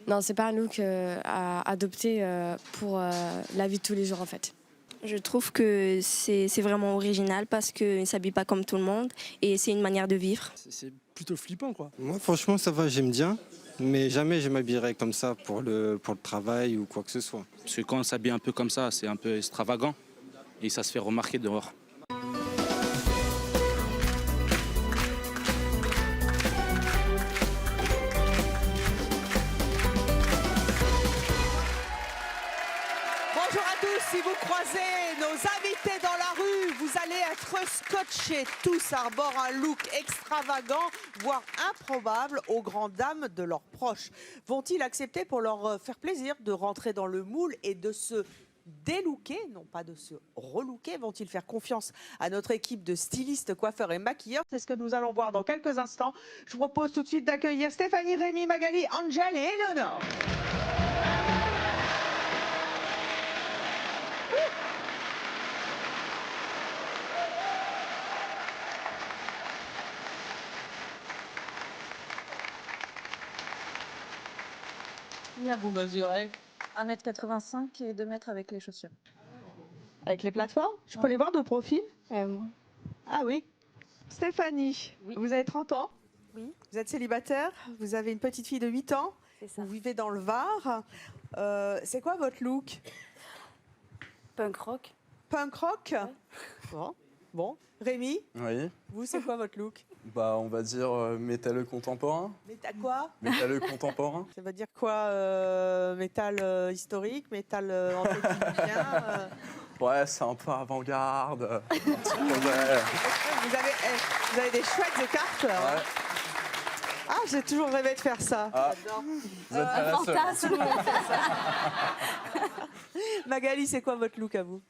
Non, c'est pas un look à adopter pour la vie de tous les jours en fait. Je trouve que c'est vraiment original parce qu'il ne s'habille pas comme tout le monde et c'est une manière de vivre. C'est plutôt flippant, quoi. Moi, franchement, ça va, j'aime bien. Mais jamais je m'habillerai comme ça pour le travail ou quoi que ce soit. Parce que quand on s'habille un peu comme ça, c'est un peu extravagant et ça se fait remarquer dehors. Bonjour à tous, si vous croisez nos invités dans la rue, vous allez être scotchés. Tous arborent un look extravagant, voire improbable aux grandes dames de leurs proches. Vont-ils accepter pour leur faire plaisir de rentrer dans le moule et de se délooker, non pas de se relooker? Vont-ils faire confiance à notre équipe de stylistes, coiffeurs et maquilleurs? C'est ce que nous allons voir dans quelques instants. Je vous propose tout de suite d'accueillir Stéphanie, Rémi, Magali, Angèle et Eleonore. Combien vous mesurez? 1,85 m et 2 m avec les chaussures. Avec les plateformes? Je peux les voir de profil? Moi. Ah oui. Stéphanie, Oui. vous avez 30 ans? Oui. Vous êtes célibataire? Vous avez une petite fille de 8 ans? C'est ça. Vous vivez dans le Var. C'est quoi votre look? Punk rock. Punk rock? Bon. Bon. Rémi, Oui, vous, c'est quoi votre look? bah on va dire métalleux contemporain. Mais t'as quoi? Métalleux contemporain. Ça veut dire quoi? Métal historique, métal antédiluvien Ouais, c'est un peu avant-garde. un petit peu, ouais. vous avez des chouettes cartes. Ouais. Ah, j'ai toujours rêvé de faire ça. Ah. J'adore. Vous êtes pas la seule. Magali, c'est quoi votre look à vous?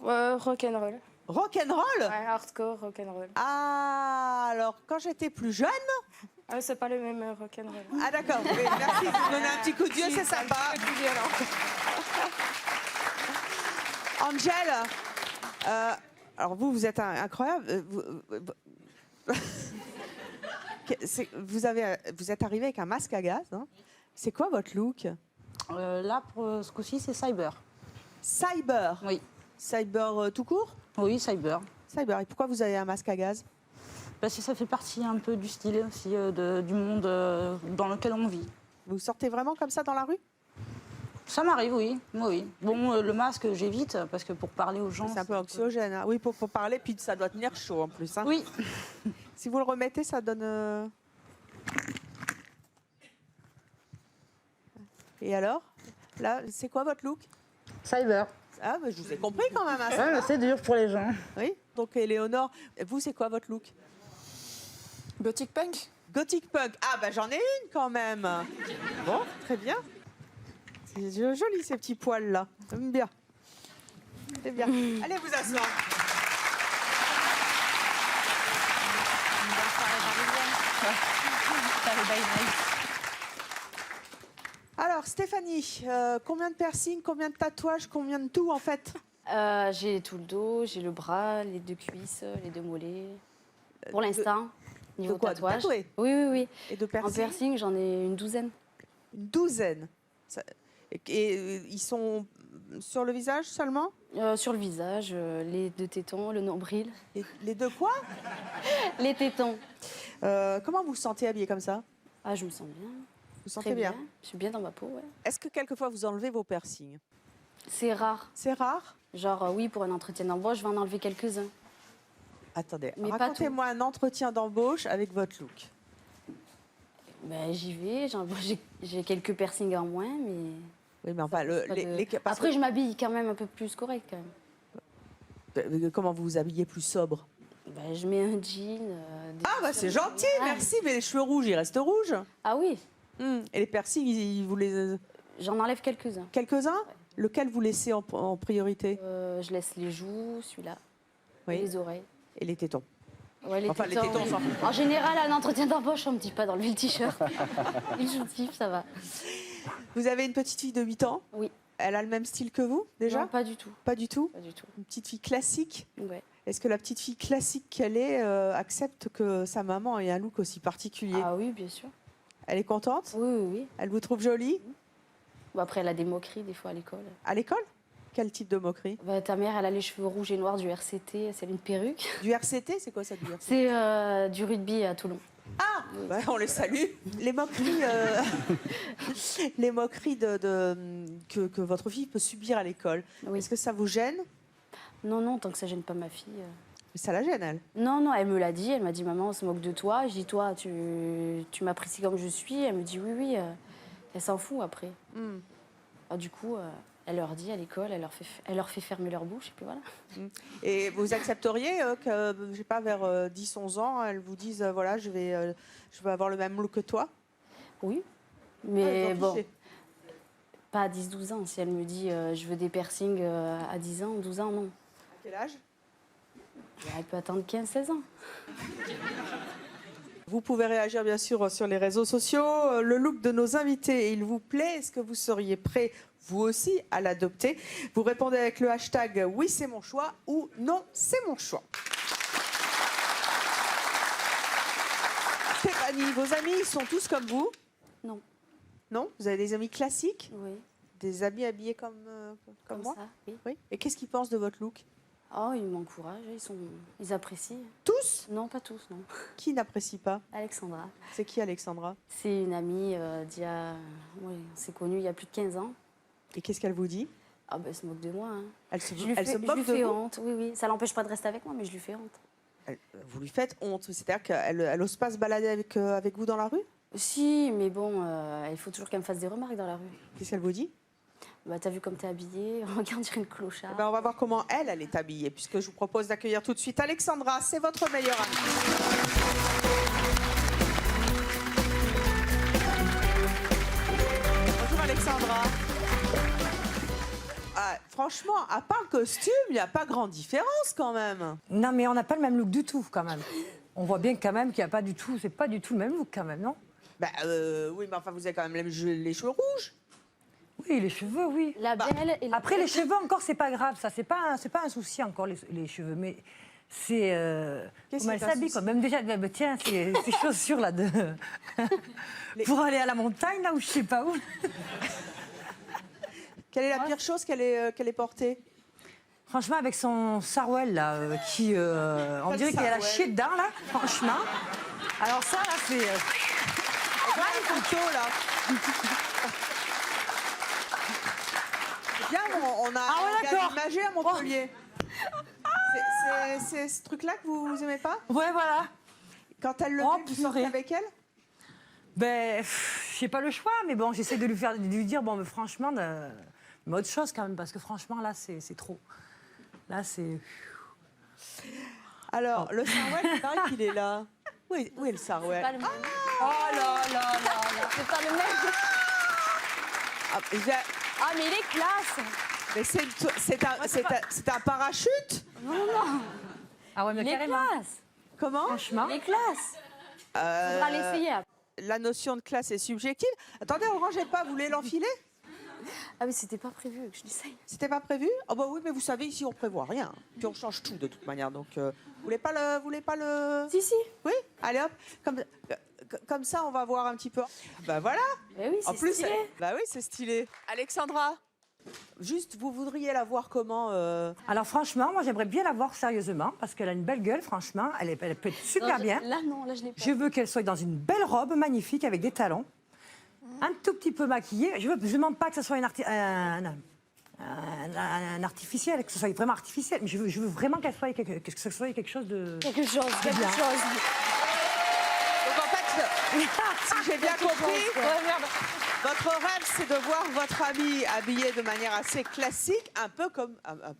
Rock'n'roll. Rock'n'roll? Ouais, hardcore rock'n'roll. Ah, alors quand j'étais plus jeune. Ah, c'est pas le même rock'n'roll. Ah d'accord, oui, merci de me donner un petit coup de vieux, c'est sympa. Angèle, alors vous êtes incroyable. Vous êtes arrivé avec un masque à gaz. Hein. C'est quoi votre look? Là, pour ce coup-ci, c'est cyber. Cyber? Oui. Cyber tout court? Oui, cyber. Cyber. Et pourquoi vous avez un masque à gaz? Parce que ça fait partie un peu du style aussi du monde dans lequel on vit. Vous sortez vraiment comme ça dans la rue? Ça m'arrive, oui. Oui. Bon, le masque, j'évite parce que pour parler aux gens. C'est un peu anxiogène. Hein. Oui, pour parler, puis ça doit tenir chaud en plus. Hein. Oui. Si vous le remettez, ça donne... Et alors? Là, c'est quoi votre look? Cyber. Ah, mais je vous ai compris quand même. Hein, Ouais, c'est dur pour les gens. oui. Donc, Éléonore, vous, c'est quoi votre look? Gothic punk. Gothic punk. Ah, bah j'en ai une quand même. Bon, très bien. C'est joli ces petits poils-là. J'aime bien. C'est bien. Allez vous asseoir. Alors, Stéphanie, combien de piercings, combien de tatouages, combien de tout en fait? J'ai tout le dos, j'ai le bras, les 2 cuisses, les 2 mollets. Pour l'instant, niveau de quoi, de tatouage. tatouer? Oui, oui, oui. Et de En piercings? piercing, j'en ai une douzaine. Une douzaine. Et ils sont sur le visage seulement? Sur le visage, les 2 tétons, le nombril. Les deux quoi? Les tétons. Comment vous vous sentez habillée comme ça? Ah, je me sens bien. Vous sentez Très bien? Je suis bien dans ma peau, ouais. Est-ce que quelquefois vous enlevez vos piercings? C'est rare. C'est rare? Genre, oui, pour un entretien d'embauche, je vais en enlever quelques-uns. Attendez, Mais pas racontez-moi un entretien d'embauche avec votre look. Ben, j'y vais, j'ai quelques piercings en moins, mais... Oui, mais enfin, Pas de- parce Après, que- je m'habille quand même un peu plus correct, quand même. comment vous vous habillez plus sobre? Ben, je mets un jean... des Ah, bah c'est chaussures. gentil, Ah. merci, mais les cheveux rouges, ils restent rouges. Ah oui, Et les piercings, vous les... j'en enlève quelques-uns. Quelques-uns? Lequel vous laissez en priorité? Je laisse les joues, celui-là, Oui. et les oreilles. Et les tétons? Ouais, les Enfin, les tétons, tétons, oui. on s'en fout. En général, à un entretien d'embauche, on me dit pas d'enlever le t-shirt. Le soutif, ça va. Vous avez une petite fille de 8 ans? Oui. Elle a le même style que vous, déjà? Non, pas du tout. Pas du tout? Pas du tout. Une petite fille classique? Ouais. Est-ce que la petite fille classique qu'elle est accepte que sa maman ait un look aussi particulier? Ah oui, bien sûr. Elle est contente? Oui, oui, oui. Elle vous trouve jolie? Bon, après, elle a des moqueries des fois à l'école. À l'école? Quel type de moquerie? Bah, ta mère, elle a les cheveux rouges et noirs du RCT, c'est une perruque. Du RCT? C'est quoi ça, du RCT? C'est du rugby à Toulon. Ah, bah, on les salue. Les moqueries, les moqueries que votre fille peut subir à l'école. Oui. Est-ce que ça vous gêne? Non, non, tant que ça gêne pas ma fille. Mais ça la gêne, elle. Non, non, elle me l'a dit. Elle m'a dit, maman, on se moque de toi. Je dis, toi, tu m'apprécies comme je suis. Elle me dit, oui, oui. Elle s'en fout après. Ah, du coup, elle leur dit à l'école, elle leur fait fermer leur bouche. Et puis voilà. Et vous accepteriez que, je sais pas, vers 10-11 ans, elle vous dise, voilà, je vais avoir le même look que toi? Oui. Ah, Mais vous en bon, fichez. pas à 10-12 ans. Si elle me dit, je veux des piercings à 10 ans, 12 ans, non. À quel âge? Elle peut attendre 15-16 ans. Vous pouvez réagir bien sûr sur les réseaux sociaux. Le look de nos invités, il vous plaît? Est-ce que vous seriez prêt, vous aussi, à l'adopter? Vous répondez avec le hashtag « Oui, c'est mon choix » ou « Non, c'est mon choix ». Stéphanie, vos amis, ils sont tous comme vous? Non. Non? Vous avez des amis classiques? Oui. Des amis habillés comme moi? Ça, oui. Oui. Et qu'est-ce qu'ils pensent de votre look? Oh, ils m'encouragent, ils apprécient. Tous? Non, pas tous, non. Qui n'apprécie pas? Alexandra, C'est qui, Alexandra? c'est une amie d'il y a... Oui, on s'est connus il y a plus de 15 ans. Et qu'est-ce qu'elle vous dit? Ah ben, elle se moque de moi. Hein. Elle se Je lui moque fais de vous? honte, oui, oui. Ça l'empêche pas de rester avec moi, mais je lui fais honte. Vous lui faites honte, c'est-à-dire qu'elle n'ose pas se balader avec vous dans la rue? Si, mais bon, il faut toujours qu'elle me fasse des remarques dans la rue. Qu'est-ce qu'elle vous dit? Bah, t'as vu comme t'es habillée? Regarde, on dirait une clochard. Eh ben, on va voir comment elle est habillée, puisque je vous propose d'accueillir tout de suite Alexandra, c'est votre meilleure amie. Bonjour Alexandra. Ah, franchement, à part le costume, il n'y a pas grande différence quand même. Non, mais on n'a pas le même look du tout, quand même. On voit bien quand même qu'il n'y a pas du tout, c'est pas du tout le même look, quand même, non? Oui, mais enfin, vous avez quand même les cheveux rouges. Oui, les cheveux, oui. La belle et la Après, les cheveux, encore, c'est pas grave, ça, c'est pas un souci, encore, les cheveux, mais c'est... Qu'est-ce comment elle qui est un s'habille, souci? quoi. Même déjà, tiens, ces chaussures, là, pour aller à la montagne, là, ou je sais pas où. Quelle est la pire chose qu'elle ait portée? Franchement, avec son sarouel, là, qui... on dirait qu'elle a chié dedans, là, franchement. Alors ça, là, c'est... Regarde une photo, là. Bien, on a d'accord. imagé à Montpellier. C'est ce truc-là que vous aimez pas? Ouais, voilà. Quand elle le Oh, fait, vous sortez purée. avec elle? Ben, j'ai pas le choix, mais bon, j'essaie de lui dire, bon, mais franchement, mais autre chose quand même, parce que franchement, là, c'est trop. Là, c'est... Alors, le sarouel, il paraît qu'il est là. Où est le sarouel? pas le même. Oh là là là là. C'est pas le même. Ah, mais il est classe. mais c'est un parachute? Ah ouais, mais Il est carrément. classe. Comment? Franchement. Il est classe. Faudra l'essayer après. La notion de classe est subjective. Attendez, on ne rangeait pas, vous voulez l'enfiler? Ah mais c'était pas prévu que je l'essaye. C'était pas prévu? Oh bah oui, mais vous savez, ici, on prévoit rien. Puis on change tout, de toute manière. Donc, vous voulez pas le... Si, si. Oui? Allez, hop. Comme ça, on va voir un petit peu. Bah voilà. Eh oui, En c'est plus, stylé. bah oui, c'est stylé. Alexandra, juste, vous voudriez la voir comment Alors franchement, moi, j'aimerais bien la voir sérieusement, parce qu'elle a une belle gueule, franchement. Elle peut être super Non, bien. Là, non, là, je l'ai pas. Je veux qu'elle soit dans une belle robe magnifique, avec des talons. Un tout petit peu maquillée. Je ne demande pas que ce soit un artificiel, que ce soit vraiment artificiel, mais je veux vraiment que ce soit quelque chose de... Quelque chose. Donc en fait, si j'ai bien compris, Ouais, merde. votre rêve, c'est de voir votre amie habillée de manière assez classique, un peu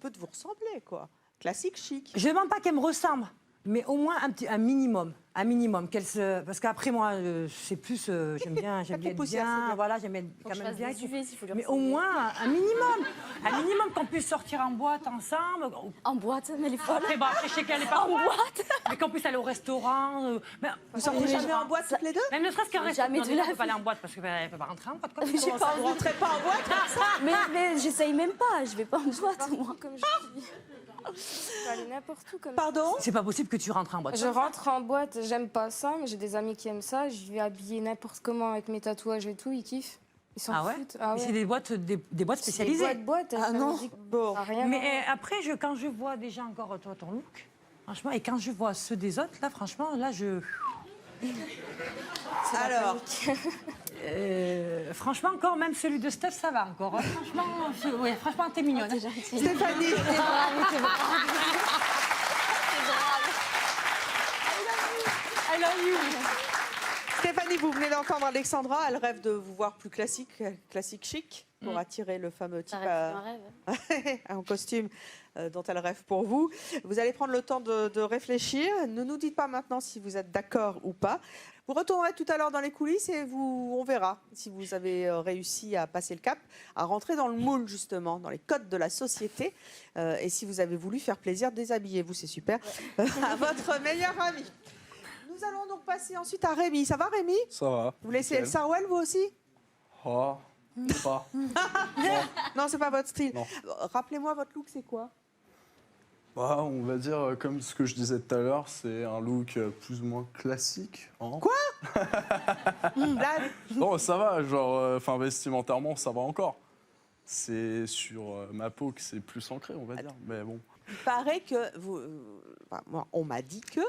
de vous ressembler, quoi. Classique, chic. Je ne demande pas qu'elle me ressemble. Mais au moins un minimum. Un minimum. Parce qu'après, moi, c'est plus. J'aime bien être bien. Voilà, j'aime être quand même bien. Mais au moins, un minimum. Un minimum qu'on puisse sortir en boîte ensemble. En boîte, mais elle est folle. Après, bah, je sais qu'elle est pas En boîte. Mais qu'on puisse aller au restaurant. Vous sortez jamais en boîte toutes les deux? Même ne serait-ce qu'un restaurant. Jamais Non, de déjà, la elle peut pas aller en boîte parce qu'elle peut pas rentrer en boîte. J'ai pas Vous envie. rentrez pas en boîte comme ça? Mais j'essaye même pas, je vais pas en boîte, moi. Comme je dis. Je peux aller n'importe où comme Pardon? C'est pas possible que tu rentres en boîte. Je rentre en boîte, j'aime pas ça, mais j'ai des amis qui aiment ça. Je vais habiller n'importe comment avec mes tatouages et tout, ils kiffent. Ils s'en Ah ouais? foutent. Ah Mais ouais. c'est des boîtes spécialisées. Boîtes, Ah non. Bon. Rien. Mais après, quand je vois déjà encore toi, ton look, franchement, et quand je vois ceux des autres, là, franchement, là, Alors, franchement, encore, même celui de Steph, ça va encore. Franchement, t'es mignonne. Stéphanie. I love you. Stéphanie, vous venez d'entendre Alexandra. Elle rêve de vous voir plus classique chic, pour attirer le fameux type un rêve. en costume dont elle rêve pour vous. Vous allez prendre le temps de réfléchir. Ne nous dites pas maintenant si vous êtes d'accord ou pas. Vous retournerez tout à l'heure dans les coulisses et on verra si vous avez réussi à passer le cap, à rentrer dans le moule justement, dans les codes de la société. Et si vous avez voulu faire plaisir, déshabillez-vous, c'est super, à votre meilleur ami. Nous allons donc passer ensuite à Rémi. Ça va Rémi? Ça va. Vous laissez El Sarwell vous aussi? Oh, pas. Non, c'est pas votre style. Non. Rappelez-moi votre look, c'est quoi? Bah, on va dire, comme ce que je disais tout à l'heure, c'est un look plus ou moins classique. Hein. Quoi? Là, Non, ça va, genre, enfin, vestimentairement, ça va encore. C'est sur ma peau que c'est plus ancré, on va dire. Mais bon. il paraît que vous... moi, on m'a dit que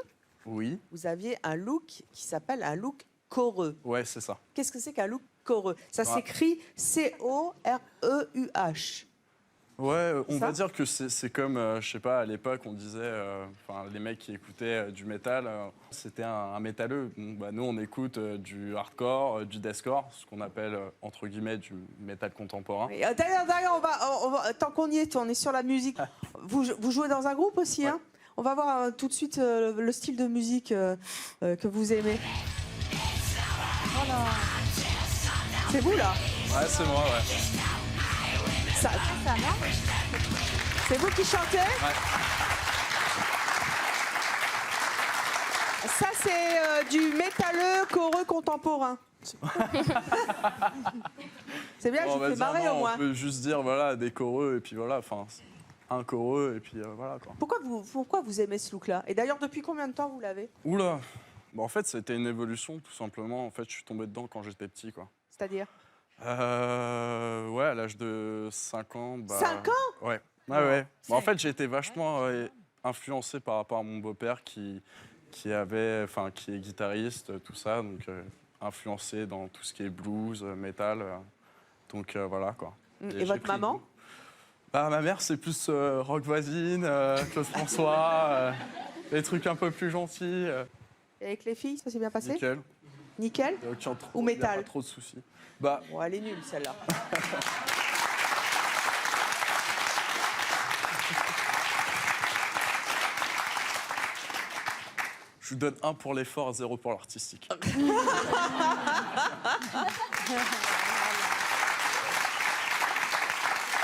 Oui, vous aviez un look qui s'appelle un look coreux. ouais, c'est ça. Qu'est-ce que c'est qu'un look coreux? Ça s'écrit C-O-R-E-U-H. Ouais, on Ça va dire que c'est comme, je sais pas, à l'époque, on disait, enfin, les mecs qui écoutaient du métal, c'était un métalleux. Bon, bah, nous, on écoute du hardcore, du deathcore, ce qu'on appelle, entre guillemets, du métal contemporain. Et, d'ailleurs, on va, tant qu'on y est, on est sur la musique. Vous jouez dans un groupe aussi, hein? On va voir tout de suite le style de musique que vous aimez. Voilà. C'est vous, là? Ouais, c'est moi, ouais. Ça c'est vous qui chantez? Ouais. Ça, c'est du métalleux choreux contemporain. C'est bien, Bon, on je va fais dire marrer non, au moins. on peut juste dire, voilà, des choreux, et puis voilà, enfin, un choreux, et puis voilà, quoi. Pourquoi vous aimez ce look-là? Et d'ailleurs, depuis combien de temps vous l'avez? Oula, bah, en fait, c'était une évolution, tout simplement. En fait, je suis tombé dedans quand j'étais petit, quoi. C'est-à-dire? Ouais, à l'âge de 5 ans. Bah, 5 ans? Ouais. Ouais. Bah, en fait, j'ai été vachement influencé par rapport à mon beau-père qui est guitariste, tout ça, donc influencé dans tout ce qui est blues, métal. Donc voilà, quoi. Et j'ai votre pris maman? goût. Bah, ma mère, c'est plus rock voisine, Claude François, des trucs un peu plus gentils. Et avec les filles, ça s'est bien passé? Nickel. Nickel? Ou métal? Pas trop de soucis. Bah, Bon, elle est nulle, celle-là. je vous donne 1 pour l'effort, 0 pour l'artistique.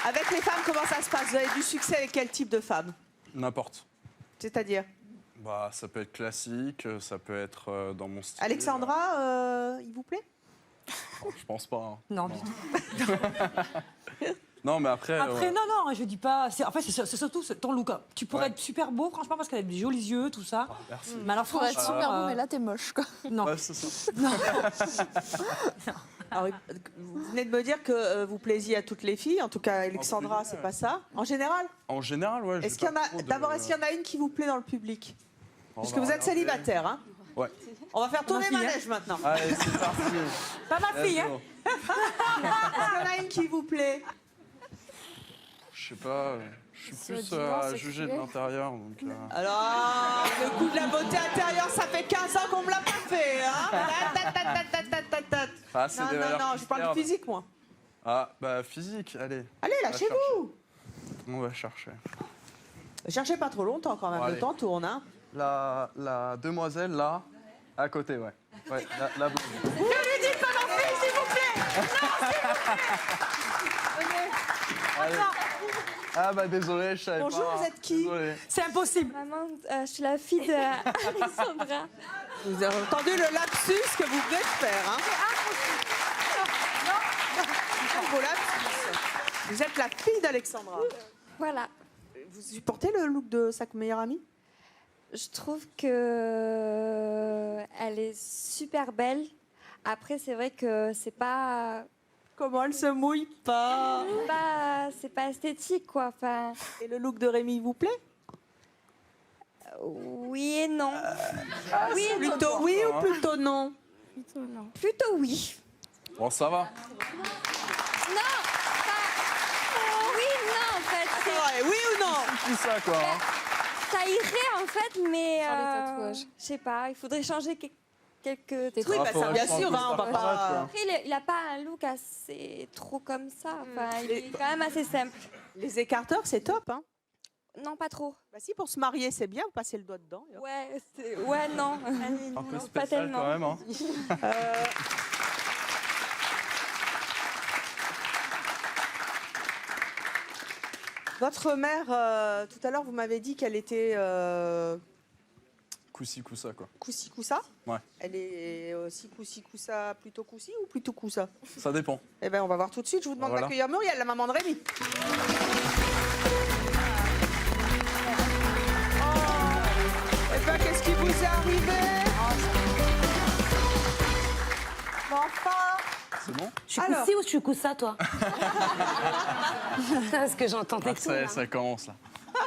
Avec les femmes, comment ça se passe? Vous avez du succès avec quel type de femmes? N'importe. C'est-à-dire? Bah, ça peut être classique, ça peut être dans mon style. Alexandra, il vous plaît? Je pense pas. Hein. Non, du tout. Non, mais après. Après, non, je dis pas. En fait, c'est surtout ton look. Tu pourrais être super beau, franchement, parce qu'elle a des jolis yeux, tout ça. Merci. Mais alors, Pour être franchement, super beau, mais là, t'es moche, quoi. non. Ouais, c'est ça. Alors, vous venez de me dire que vous plaisiez à toutes les filles. En tout cas, Alexandra, c'est pas ça. En général? En général, ouais. Est-ce qu'il y en a... D'abord, est-ce qu'il y en a une qui vous plaît dans le public? Parce que vous êtes célibataire, hein? Ouais. On va faire tourner fille, manège maintenant. Allez, c'est parti. Pas ma fille, hein. Est-ce qu'il y en a une qui vous plaît? Je sais pas, je suis C'est plus dimanche, à c'est juger de crié. l'intérieur. Donc, Alors, le coup de la beauté intérieure, ça fait 15 ans qu'on me l'a pas fait, hein? Ah, c'est des valeurs Non, je parle critères. de physique, moi. Ah, bah physique, allez. Allez, On va lâchez-vous. On va chercher. Cherchez pas trop longtemps quand même, Bon, le allez. temps tourne, hein? La demoiselle, là, à côté, ouais. Ouais, la blonde. Ne lui dites pas ma fille, s'il vous plaît. Allez. Ah bah désolé, je savais pas. Bonjour, vous êtes qui? Désolé. C'est impossible. Maman, je suis la fille d'Alexandra. Vous avez entendu le lapsus que vous venez de faire, hein? Non, vos lapsus. Vous êtes la fille d'Alexandra. Voilà. Vous supportez le look de sa meilleure amie? Je trouve que elle est super belle. Après, c'est vrai que c'est pas Comment elle se mouille pas? c'est pas esthétique, quoi. Enfin, Et le look de Rémi vous plaît? oui et non. Oui et non. Plutôt oui ou plutôt non? Plutôt non. Plutôt oui. Bon, ça va. Non. Oui, non, en fait. C'est vrai, oui ou non? Tout ça, quoi. Hein. Ça irait, en fait, mais Sur les tatouages. je sais pas. Il faudrait changer quelques trucs. Oui, bah, ça, faudrait bien changer sûr, hein, on va ça, pas. quoi. Après, il a pas un look assez trop comme ça. Enfin, il est quand même assez simple. Les écarteurs, c'est top, hein? Non, pas trop. Bah si, pour se marier, c'est bien, vous passez le doigt dedans. et hop. Ouais, non. Un peu Non, pas spécial tellement. quand même. Hein. Votre mère, tout à l'heure, vous m'avez dit qu'elle était Coussi, coussa, quoi. coussi-coussa. Ouais. Elle est aussi coussi-coussa, plutôt coussi ou plutôt coussa? Ça dépend. Eh bien, on va voir tout de suite. Je vous demande Voilà. d'accueillir Muriel, la maman de Rémi. Eh bien, qu'est-ce qui vous est arrivé? Enfin. C'est bon? Je suis Alors. coussi ou je suis coussa, toi? Parce que j'entends tes Ah, ça y est, ça commence, là.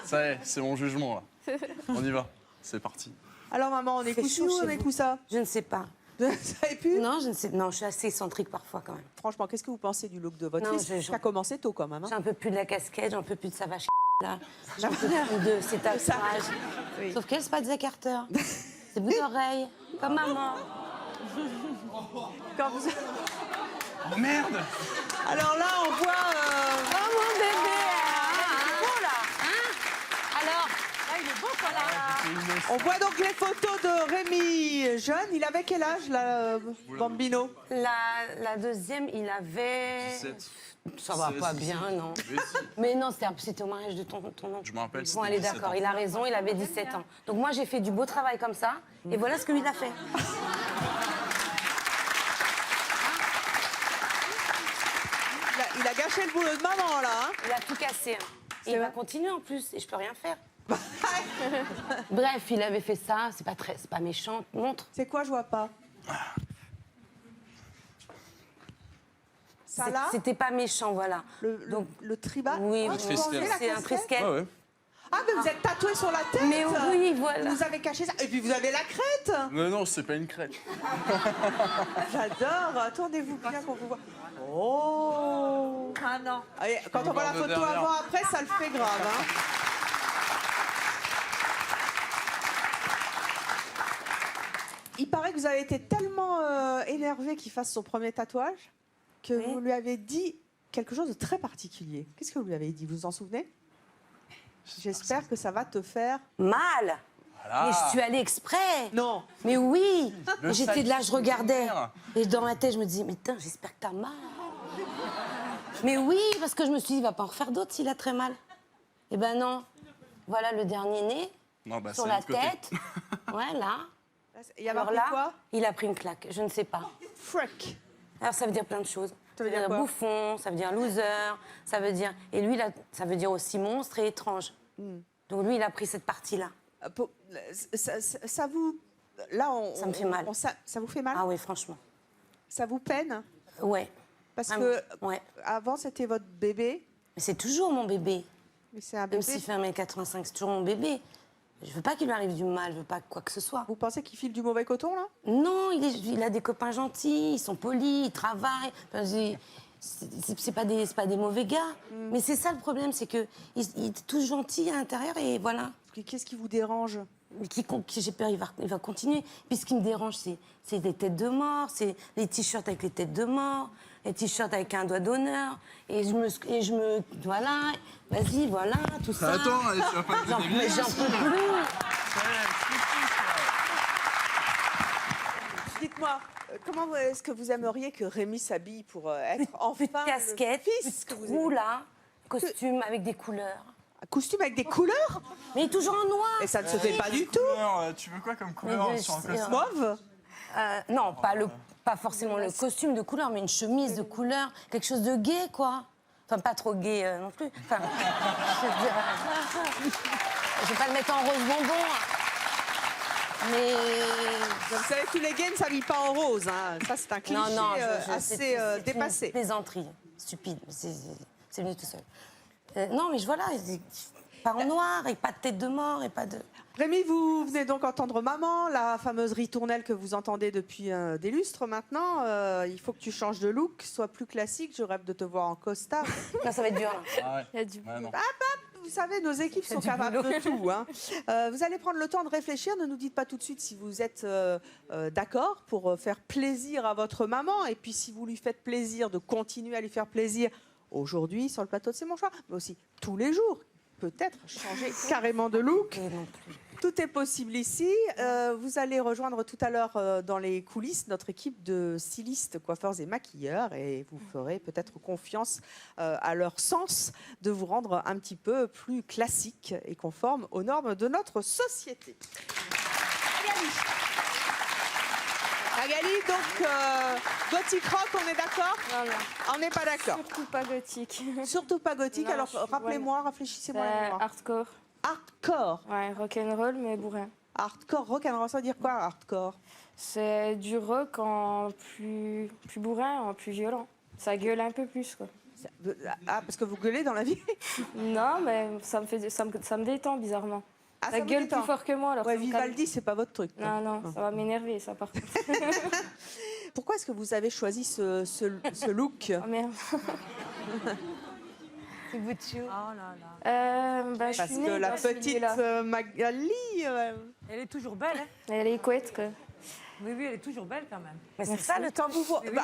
Ça y est, c'est mon jugement, là. On y va. C'est parti. Alors, maman, on est C'est coussi chaud ou on chez est vous. coussa? Je ne sais pas. Vous savez plus? Non, je ne sais. Non, je suis assez excentrique parfois quand même. Franchement, qu'est-ce que vous pensez du look de votre Non, fils? je- Qui a commencé tôt quand même. Hein. J'en peux plus de la casquette, j'en peux plus de sa vache là. J'en peux plus de ses tatouages. Oui. Sauf qu'elle, c'est pas des écarteurs. C'est bout d'oreille, comme maman. Quand vous... Oh merde! Alors là, on voit. Oh mon bébé! Beau là, hein? Alors, là, il est beau quoi là. On voit donc les photos de Rémi jeune. Il avait quel âge, là, Bambino? La deuxième, il avait. 17. Ça va 16. pas bien, non. Mais si. Mais non, c'était au mariage de ton oncle. Je me rappelle, Bon, c'était elle est 17 d'accord, ans. il a raison, il avait 17 ans. Donc moi, j'ai fait du beau travail comme ça, et voilà ce que lui il a fait. Il a gâché le boulot de maman, là. Hein. Il a tout cassé. Hein. Et il vrai va continuer en plus, et je peux rien faire. Bref, il avait fait ça, c'est pas méchant. Montre. C'est quoi, je vois pas? Ça là? C'était pas méchant, voilà. Donc, le tribal? oui, Ah, oui, vous portez la c'est un casquette? trisket. Ouais, ouais. Ah, mais vous êtes tatoué sur la tête? Mais oui, voilà. Vous avez caché ça. Et puis vous avez la crête. Non, non, c'est pas une crête. J'adore. Attendez-vous bien qu'on vous voit. Oh! Ah non. Allez, quand on voit la Regarde photo derrière. avant-après, ça le fait grave. Hein. Il paraît que vous avez été tellement énervé qu'il fasse son premier tatouage que Oui. vous lui avez dit quelque chose de très particulier. Qu'est-ce que vous lui avez dit? Vous vous en souvenez? J'espère que ça va te faire... Mal. Voilà. Mais je suis allée exprès. Non. Mais oui. Le Et j'étais de là, je regardais. sacrifice. Et dans ma tête, je me disais, mais putain, j'espère que t'as mal. Mais oui, parce que je me suis dit, il va pas en refaire d'autres s'il a très mal. Eh ben non. Voilà le dernier né, Non, bah, sur c'est la l'autre côté. tête. Voilà. Il y a Alors marqué là, quoi? il a pris une claque, je ne sais pas. Frick. Alors ça veut dire plein de choses. Ça veut dire quoi? Bouffon, ça veut dire loser, ça veut dire... Et lui, là, ça veut dire aussi monstre et étrange. Donc lui, il a pris cette partie-là. Ça vous... Là, Ça me fait mal. Ça vous fait mal? Ah oui, franchement. Ça vous peine? Ouais. Parce Ah, que ouais. avant, c'était votre bébé. Mais c'est toujours mon bébé. Mais c'est un Même bébé. s'il fait 1m85, c'est toujours mon bébé. Je veux pas qu'il lui arrive du mal, je veux pas quoi que ce soit. Vous pensez qu'il file du mauvais coton, là? Non, il a des copains gentils, ils sont polis, ils travaillent. Enfin, c'est pas des mauvais gars. Mais c'est ça le problème, c'est que il est tout gentil à l'intérieur et voilà. Qu'est-ce qui vous dérange? J'ai peur, il va continuer. Puis ce qui me dérange, c'est des têtes de mort, c'est les t-shirts avec les têtes de mort, les t-shirts avec un doigt d'honneur. Et je me. Voilà, vas-y, voilà, tout ça. Attends, tu vas pas te J'en peux plus. Dites-moi, comment est-ce que vous aimeriez que Rémi s'habille pour être enfin Casquette, le fils que vous trou aimez? là, costume avec des couleurs. Un costume avec des couleurs? Mais toujours en noir. Et ça ne se fait pas du tout. Tu veux quoi comme couleur Mais sur un je- costume? Mauve? Non, pas forcément le costume de couleur, mais une chemise de couleur, quelque chose de gai, quoi. Enfin, pas trop gai non plus. Enfin, je veux dire, je vais pas le mettre en rose bonbon. Mais Vous savez, tous les gays ne s'habillent pas en rose. Hein. Ça, c'est un cliché assez c'est dépassé. une plaisanterie stupide. C'est venu tout seul. Non, mais voilà, pas en noir et pas de tête de mort et pas de... Rémi, vous venez donc entendre Maman, la fameuse ritournelle que vous entendez depuis des lustres maintenant. Il faut que tu changes de look, sois plus classique. Je rêve de te voir en costard. Là, ça va être dur. Là. Ah ouais. Il y a du Ouais, non. Vous savez, nos équipes sont capables de tout. Hein. Vous allez prendre le temps de réfléchir. Ne nous dites pas tout de suite si vous êtes d'accord pour faire plaisir à votre maman. Et puis, si vous lui faites plaisir, de continuer à lui faire plaisir aujourd'hui sur le plateau de C'est mon choix, mais aussi tous les jours. Peut-être changer carrément de look. Tout est possible ici. Vous allez rejoindre tout à l'heure dans les coulisses notre équipe de stylistes, coiffeurs et maquilleurs et vous ferez peut-être confiance à leur sens de vous rendre un petit peu plus classique et conforme aux normes de notre société. Magali, donc gothique rock, on est d'accord? Non, non. On n'est pas d'accord. Surtout pas gothique. Surtout pas gothique. Non, Alors je suis- rappelez-moi, réfléchissez-moi. la mémoire. Hardcore. Hardcore. Ouais, rock'n'roll, mais bourrin. Hardcore, rock'n'roll, ça veut dire quoi, hardcore? C'est du rock en plus bourrin, en plus violent. Ça gueule un peu plus, quoi. Ah, parce que vous gueulez dans la vie? Non, mais ça me détend bizarrement. Ah, ça vous gueule détend. plus fort que moi. Alors Ouais, ça me calme. Vivaldi, c'est pas votre truc. Non, non, ça va m'énerver, ça, par contre. Pourquoi est-ce que vous avez choisi ce look? Oh merde. C'est Bouchou. Oh là là. Je Parce suis née que la dans ce petite milieu-là. Magali... Elle est toujours belle, hein? Elle est couette, quoi. Oui, oui, elle est toujours belle quand même. Mais c'est ça le temps.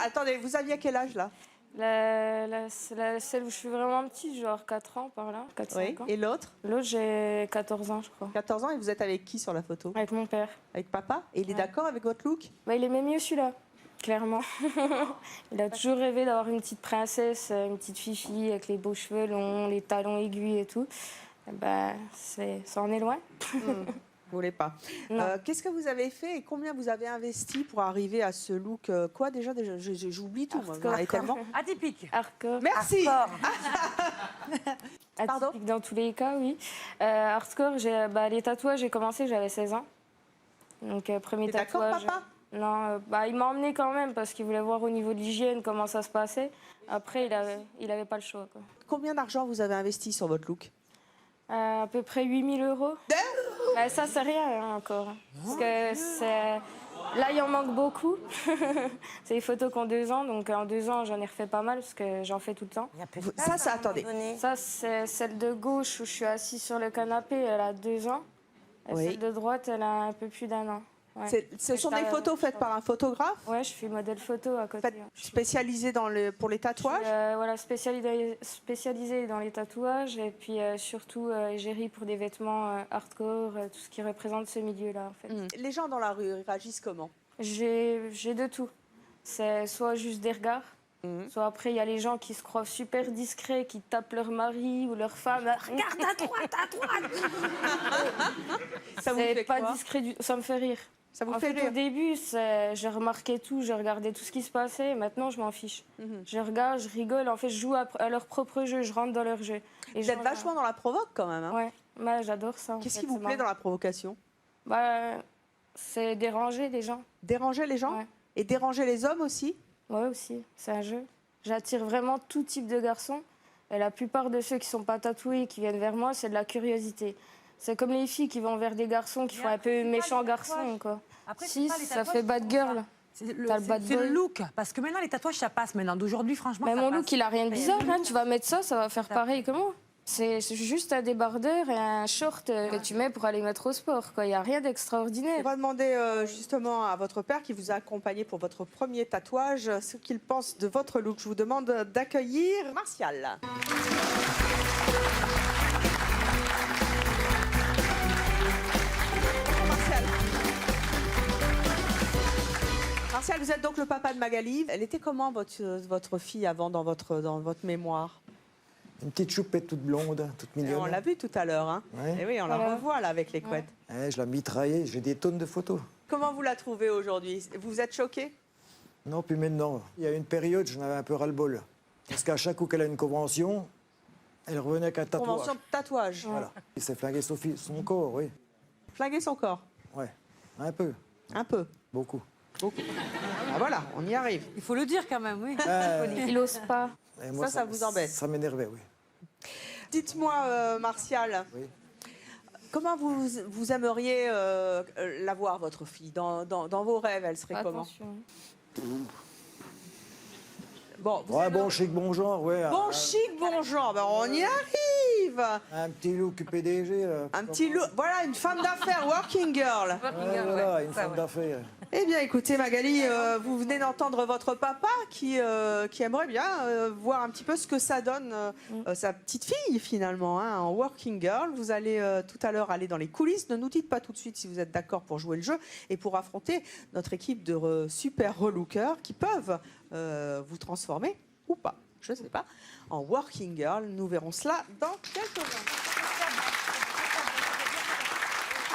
Attendez, vous aviez quel âge, là? Celle où je suis vraiment petite, genre 4 ans par là, 4-5 Oui. ans. Et l'autre? L'autre, j'ai 14 ans, je crois. 14 ans, et vous êtes avec qui sur la photo? Avec mon père. Avec papa? Et il est Ouais. d'accord avec votre look? Bah, il aimait mieux celui-là, clairement. Il a toujours rêvé d'avoir une petite princesse, une petite fifi avec les beaux cheveux longs, les talons aigus et tout. Et bah, ça en est loin. Vous voulez pas. Non. Qu'est-ce que vous avez fait et combien vous avez investi pour arriver à ce look? Quoi déjà j'oublie tout. Moi. Vous en avez tellement. Atypique. Hardcore. Merci. Pardon? Atypique dans tous les cas, oui. Hardcore, les tatouages, j'ai commencé, j'avais 16 ans. Donc, premier T'es d'accord, tatouage. papa? Non, il m'a emmené quand même parce qu'il voulait voir au niveau de l'hygiène comment ça se passait. Après, il avait pas le choix, quoi. Combien d'argent vous avez investi sur votre look? À peu près 8 000 €. Ça, c'est rien hein, encore. Parce que là, il en manque beaucoup. C'est des photos qui ont 2 ans, donc en 2 ans, j'en ai refait pas mal parce que j'en fais tout le temps. Ça, attendez. Ça, c'est celle de gauche où je suis assise sur le canapé, elle a 2 ans. Et Oui. celle de droite, elle a un peu plus d'1 an. Ouais. Ce sont des photos faites par un photographe? Ouais, je suis modèle photo à côté. Spécialisé pour les tatouages? Voilà, spécialisée dans les tatouages et puis surtout égérie pour des vêtements hardcore, tout ce qui représente ce milieu-là en fait. Les gens dans la rue ils réagissent comment? J'ai de tout. C'est soit juste des regards, soit après il y a les gens qui se croient super discrets, qui tapent leur mari ou leur femme. Regarde à droite, à droite. Ça vous C'est fait pas quoi? discret, ça me fait rire. Ça vous En fait fait, rire? au début, je remarquais tout, je regardais tout ce qui se passait. Maintenant, je m'en fiche. Je regarde, je rigole. En fait, je joue à leur propre jeu, je rentre dans leur jeu. Et Vous êtes vachement dans la provoque quand même. Hein? Ouais, moi, j'adore ça. en Qu'est-ce fait, qui vous c'est plaît dans marrant. la provocation? C'est déranger les gens. Déranger les gens? Ouais. Et déranger les hommes aussi? Ouais, aussi, c'est un jeu. J'attire vraiment tout type de garçons. Et la plupart de ceux qui sont pas tatoués et qui viennent vers moi, c'est de la curiosité. C'est comme les filles qui vont vers des garçons qui font un peu méchants garçons, quoi. Après, c'est Si, pas les ça tatouages fait qui bad font girl. ça. C'est le, T'as le bad c'est le boy. look. Parce que maintenant, les tatouages, ça passe maintenant. D'aujourd'hui, franchement, Mais ça mon passe. look, il a rien de Mais bizarre. il y a Hein. Tu vas mettre ça, ça va faire pareil que moi. C'est juste un débardeur et un short que tu mets pour aller mettre au sport. Il n'y a rien On d'extraordinaire. va demander justement à votre père qui vous a accompagné pour votre premier tatouage ce qu'il pense de votre look. Je vous demande d'accueillir Martial. Martial. Martial, vous êtes donc le papa de Magali. Elle était comment votre fille avant dans votre mémoire? Une petite choupette toute blonde, toute Et mignonne. on l'a vu tout à l'heure. Hein. Ouais. Et oui, on la revoit là avec les couettes. Ouais, je la mitraillais, j'ai des tonnes de photos. Comment vous la trouvez aujourd'hui? Vous êtes choqué? Non, puis maintenant, il y a une période, j'en avais un peu ras-le-bol. Parce qu'à chaque coup qu'elle a une convention, elle revenait avec un tatouage. Convention de tatouage. Voilà. Il s'est flingué son corps, oui. Flinguer son corps? Ouais, un peu. Un peu? Beaucoup. Beaucoup. Ah voilà, on y arrive. Il faut le dire quand même, oui. Il n'ose pas. Et moi, Ça vous embête? Ça m'énervait, oui. Dites-moi, Martial, Oui. comment vous aimeriez la voir, votre fille? Dans vos rêves, elle serait comment? Attention. Bon, Ouais, bon chic, bon genre, ouais. bon chic, bon genre, ben, on y arrive. Un petit look PDG. Un petit look, voilà, une femme d'affaires, working girl. Ouais, voilà, une femme d'affaires. Eh bien, écoutez, Magali, vous venez d'entendre votre papa qui aimerait bien voir un petit peu ce que ça donne sa petite fille, finalement, hein, en working girl. Vous allez tout à l'heure aller dans les coulisses. Ne nous dites pas tout de suite si vous êtes d'accord pour jouer le jeu et pour affronter notre équipe de super relookers qui peuvent vous transformer ou pas, je ne sais pas, en working girl. Nous verrons cela dans quelques instants.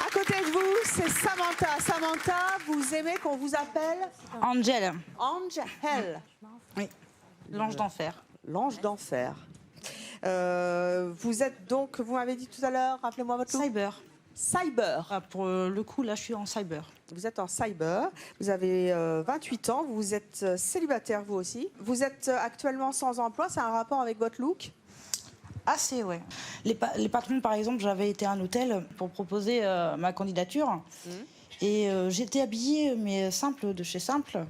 À côté de vous, c'est Samantha. Samantha, vous aimez qu'on vous appelle Angel. Angel. Oui. L'ange d'enfer. L'ange d'enfer. Vous êtes donc, vous m'avez dit tout à l'heure, rappelez-moi votre nom. Cyber. Cyber. Ah, pour le coup, là, je suis en cyber. Vous êtes en cyber, vous avez 28 ans, vous êtes célibataire vous aussi. Vous êtes actuellement sans emploi, c'est un rapport avec votre look? Assez, ouais. Les patrons, par exemple, j'avais été à un hôtel pour proposer ma candidature. Et j'étais habillée, mais simple, de chez Simple.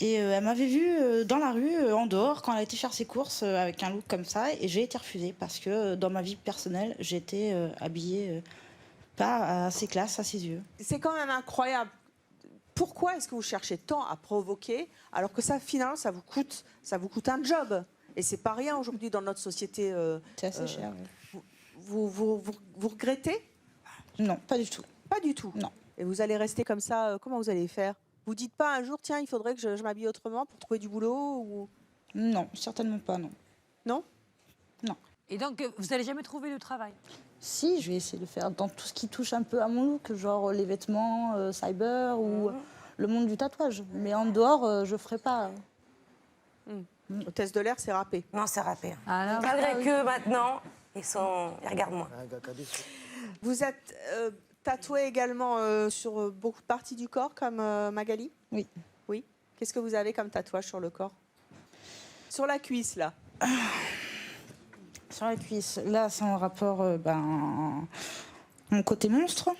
Et elle m'avait vue dans la rue, en dehors, quand elle était faire ses courses, avec un look comme ça. Et j'ai été refusée parce que dans ma vie personnelle, j'étais habillée pas assez classe à ses yeux. C'est quand même incroyable. Pourquoi est-ce que vous cherchez tant à provoquer alors que ça, finalement, ça vous coûte un job? Et c'est pas rien aujourd'hui dans notre société. C'est assez cher. Ouais. Vous regrettez? Non, pas du tout. Pas du tout? Non. Et vous allez rester comme ça, comment vous allez faire? Vous dites pas un jour, tiens, il faudrait que je m'habille autrement pour trouver du boulot ou... Non, certainement pas, non. Non? Non. Et donc, vous n'allez jamais trouver de travail? Si, je vais essayer de faire dans tout ce qui touche un peu à mon look, genre les vêtements, cyber ou le monde du tatouage. Mais en dehors, je ferai pas. Hôtesse de l'air, c'est râpé. Non, c'est râpé. Malgré que maintenant, ils regardent-moi. Vous êtes tatouée également sur beaucoup de parties du corps, comme Magali? Oui. Oui. Qu'est-ce que vous avez comme tatouage sur le corps? Sur la cuisse, là. Sur la cuisse, là, c'est en rapport, mon côté monstre.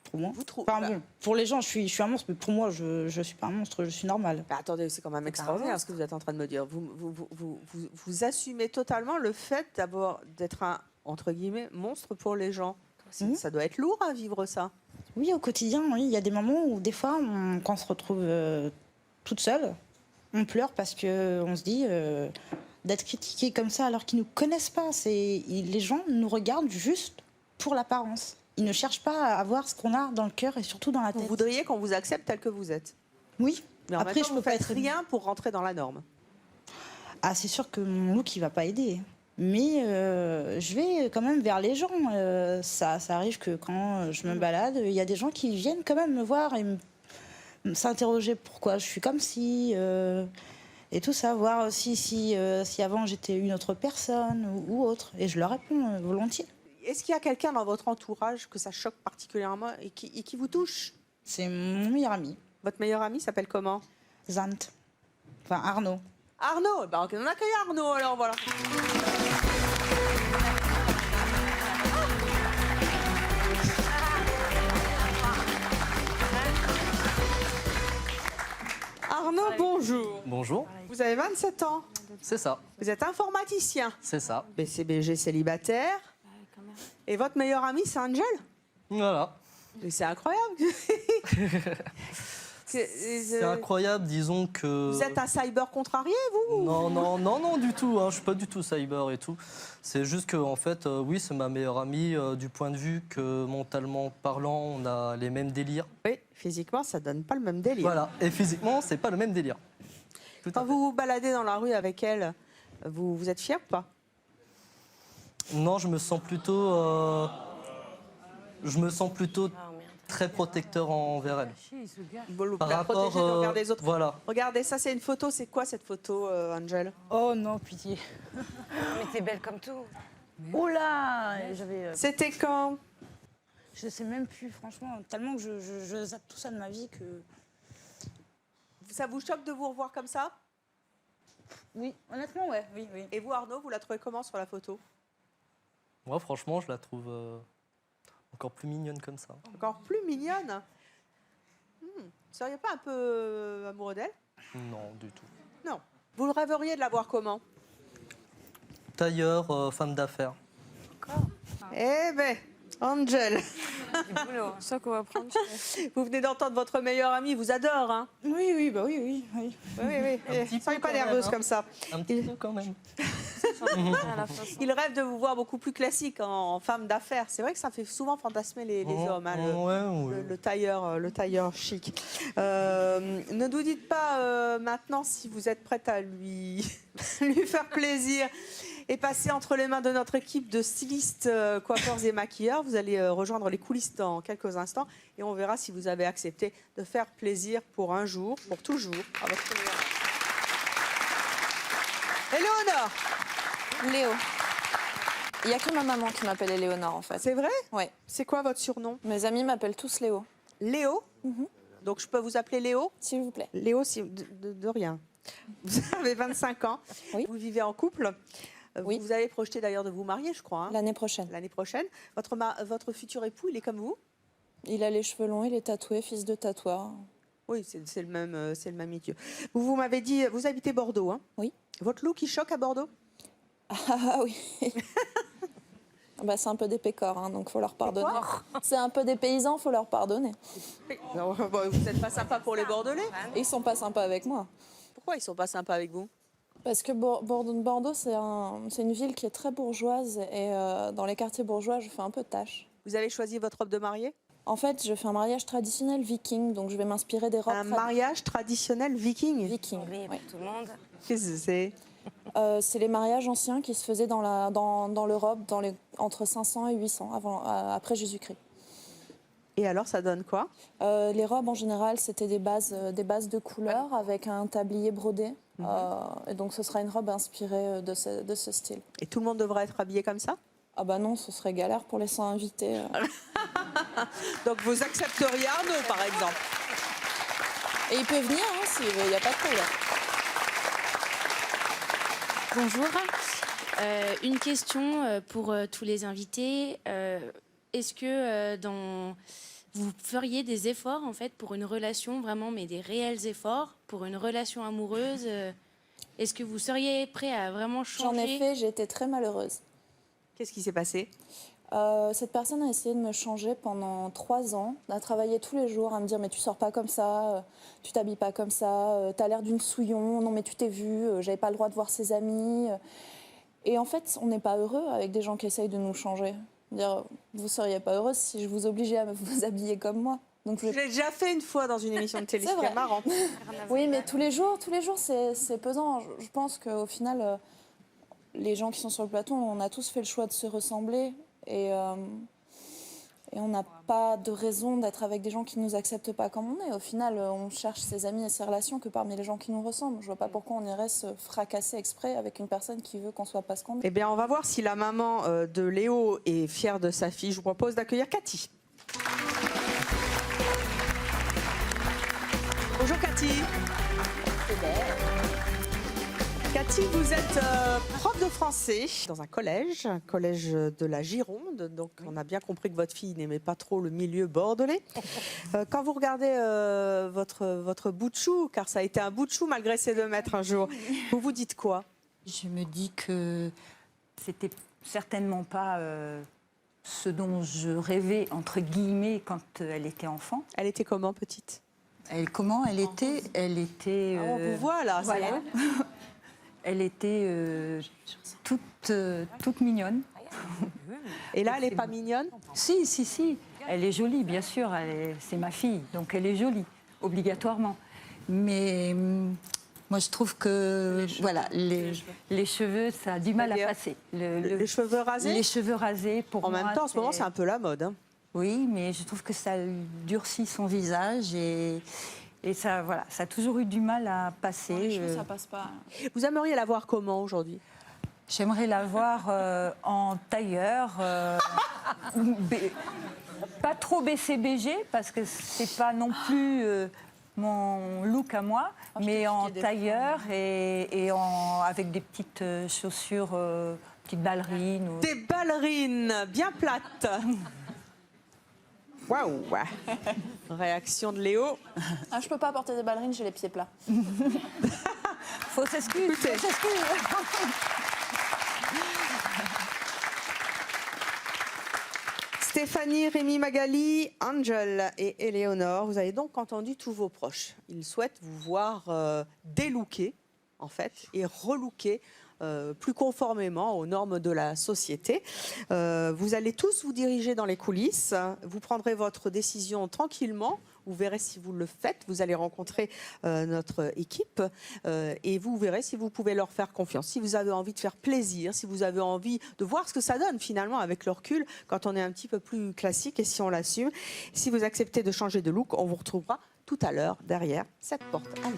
Pour moi. Bon, pour les gens, je suis un monstre, mais pour moi, je suis pas un monstre, je suis normale. Bah, attendez, c'est quand même extraordinaire ce que vous êtes en train de me dire. Vous assumez totalement le fait d'être un, entre guillemets, monstre pour les gens. Ça doit être lourd à vivre ça. Oui, au quotidien, oui. Il y a des moments où, des fois, quand on se retrouve toute seule, on pleure parce qu'on se dit d'être critiquée comme ça alors qu'ils ne nous connaissent pas. Les gens nous regardent juste pour l'apparence. Ils ne cherchent pas à voir ce qu'on a dans le cœur et surtout dans la tête. Vous voudriez qu'on vous accepte tel que vous êtes? Oui. Mais après, je ne peux pas être rien pour rentrer dans la norme. Ah, c'est sûr que mon look, il ne va pas aider. Mais je vais quand même vers les gens. Ça arrive que quand je me balade, il y a des gens qui viennent quand même me voir et s'interroger pourquoi je suis comme si... et tout ça, voir si avant j'étais une autre personne ou autre. Et je leur réponds volontiers. Est-ce qu'il y a quelqu'un dans votre entourage que ça choque particulièrement et qui vous touche? C'est mon meilleur ami. Votre meilleur ami s'appelle comment? Zant. Enfin, Arnaud. Arnaud, bah, on accueille Arnaud alors, voilà. Arnaud, bonjour. Bonjour. Vous avez 27 ans. C'est ça. Vous êtes informaticien. C'est ça. BCBG célibataire. Et votre meilleur ami, c'est Angel? Voilà. Mais c'est incroyable. C'est incroyable, disons que... Vous êtes un cyber contrarié, vous? Non, du tout. Hein, je suis pas du tout cyber et tout. C'est juste que, en fait, oui, c'est ma meilleure amie du point de vue que, mentalement parlant, on a les mêmes délires. Oui, physiquement, ça donne pas le même délire. Voilà, et physiquement, c'est pas le même délire. Quand vous vous baladez dans la rue avec elle, vous êtes fier ou pas? Non, je me sens plutôt très protecteur envers elle. Vous Par la rapport, protégez du regard des autres. voilà. Regardez, ça c'est une photo. C'est quoi cette photo, Angel? Oh non, pitié. Mais t'es belle comme tout. Oula, j'avais. C'était quand? Je sais même plus, franchement, tellement que je zappe tout ça de ma vie que. Ça vous choque de vous revoir comme ça? Oui, honnêtement, ouais, oui. Et vous, Arnaud, vous la trouvez comment sur la photo? Moi, franchement, je la trouve encore plus mignonne comme ça. Encore plus mignonne. Vous ne seriez pas un peu amoureux d'elle? Non, du tout. Non. Vous rêveriez de la voir comment? Tailleur, femme d'affaires. Eh ben, Angel. C'est ça qu'on va prendre. Vous venez d'entendre votre meilleure amie, vous adore, hein? Oui, bah oui. Oui. Soyez pas nerveuse comme ça. Un petit peu quand même. Il rêve de vous voir beaucoup plus classique en femme d'affaires. C'est vrai que ça fait souvent fantasmer les hommes, hein, le tailleur chic. Ne nous dites pas maintenant si vous êtes prête à lui faire plaisir et passer entre les mains de notre équipe de stylistes, coiffeurs et maquilleurs. Vous allez rejoindre les coulisses dans quelques instants et on verra si vous avez accepté de faire plaisir pour un jour, pour toujours, à votre meilleure amie. Éléonore. Léo. Il n'y a que ma maman qui m'appelle Éléonore, en fait. C'est vrai? Ouais. C'est quoi votre surnom? Mes amis m'appellent tous Léo. Léo? Donc je peux vous appeler Léo? S'il vous plaît. Léo, de rien. Vous avez 25 ans. Oui. Vous vivez en couple. Oui. Vous avez projeté d'ailleurs de vous marier, je crois. Hein, l'année prochaine. L'année prochaine. Votre futur époux, il est comme vous? Il a les cheveux longs, il est tatoué, fils de tatoueur. Oui, c'est le même milieu. Vous m'avez dit, vous habitez Bordeaux, hein? Oui. Votre look, il choque à Bordeaux? Ah oui. C'est un peu des pécores, hein, donc il faut leur pardonner. C'est un peu des paysans, il faut leur pardonner. Non, vous n'êtes pas sympa pour les Bordelais? Et ils sont pas sympas avec moi. Pourquoi ils sont pas sympas avec vous? Parce que Bordeaux, c'est une ville qui est très bourgeoise et dans les quartiers bourgeois, je fais un peu tâche. Vous avez choisi votre robe de mariée? En fait, je fais un mariage traditionnel viking, donc je vais m'inspirer des robes. Un mariage traditionnel viking? Viking, oui. Pour tout le monde. Qu'est-ce que c'est? C'est les mariages anciens qui se faisaient dans l'Europe entre 500 et 800 après Jésus-Christ. Et alors, ça donne quoi? Les robes, en général, c'était des bases de couleurs avec un tablier brodé. Et donc, ce sera une robe inspirée de ce style. Et tout le monde devrait être habillé comme ça? Ah bah non, ce serait galère pour les 100 invités. Donc, vous accepteriez Arnaud, par exemple? Et il peut venir, hein, s'il veut, il n'y a pas de problème. Bonjour. Une question pour tous les invités. Est-ce que vous feriez des efforts en fait pour une relation vraiment, mais des réels efforts pour une relation amoureuse? Est-ce que vous seriez prêt à vraiment changer? J'en ai fait, j'ai été très malheureuse. Qu'est-ce qui s'est passé? Cette personne a essayé de me changer pendant 3 ans, a travaillé tous les jours à me dire mais tu sors pas comme ça, tu t'habilles pas comme ça, t'as l'air d'une souillon, non mais tu t'es vue, j'avais pas le droit de voir ses amis. Et en fait, on n'est pas heureux avec des gens qui essayent de nous changer. Dire, vous seriez pas heureuse si je vous obligeais à vous habiller comme moi. Donc je l'ai déjà fait une fois dans une émission de télé, c'est marrant. Oui, mais tous les jours, c'est pesant. Je pense qu'au final, les gens qui sont sur le plateau, on a tous fait le choix de se ressembler. Et on n'a pas de raison d'être avec des gens qui ne nous acceptent pas comme on est. Au final, on cherche ses amis et ses relations que parmi les gens qui nous ressemblent. Je vois pas pourquoi on irait se fracasser exprès avec une personne qui veut qu'on soit pas ce qu'on est. Eh bien, on va voir si la maman de Léo est fière de sa fille. Je vous propose d'accueillir Cathy. Bonjour Cathy. Cathy, vous êtes prof de français dans un collège de la Gironde. Donc, on a bien compris que votre fille n'aimait pas trop le milieu bordelais. Quand vous regardez votre bout de chou, car ça a été un bout de chou malgré ses 2 mètres un jour, vous vous dites quoi? Je me dis que c'était certainement pas ce dont je rêvais, entre guillemets, quand elle était enfant. Elle était comment, petite? Comment elle était On vous voit là, ça y est. Elle était toute mignonne. Et là, elle n'est pas mignonne? Si. Elle est jolie, bien sûr. C'est ma fille, donc elle est jolie, obligatoirement. Mais moi, je trouve que les cheveux, ça a du mal à passer. Les cheveux rasés? Les cheveux rasés, pour moi. En même temps, en ce moment, c'est un peu la mode. Hein. Oui, mais je trouve que ça durcit son visage et ça, ça a toujours eu du mal à passer. Les cheveux, ça passe pas. Vous aimeriez la voir comment aujourd'hui? J'aimerais la voir en tailleur, pas trop BCBG, parce que c'est pas non plus mon look à moi, mais en tailleur et avec des petites chaussures, petites ballerines. Des ballerines bien plates. Waouh. Réaction de Léo. Ah, je peux pas porter des ballerines, j'ai les pieds plats. Faut s'excuser. Stéphanie, Rémi, Magali, Angel et Éléonore, vous avez donc entendu tous vos proches. Ils souhaitent vous voir délooker, en fait, et relooker plus conformément aux normes de la société. Vous allez tous vous diriger dans les coulisses. Vous prendrez votre décision tranquillement. Vous verrez si vous le faites. Vous allez rencontrer notre équipe et vous verrez si vous pouvez leur faire confiance. Si vous avez envie de faire plaisir, si vous avez envie de voir ce que ça donne finalement avec le recul quand on est un petit peu plus classique et si on l'assume. Si vous acceptez de changer de look, on vous retrouvera tout à l'heure derrière cette porte. Allez-y.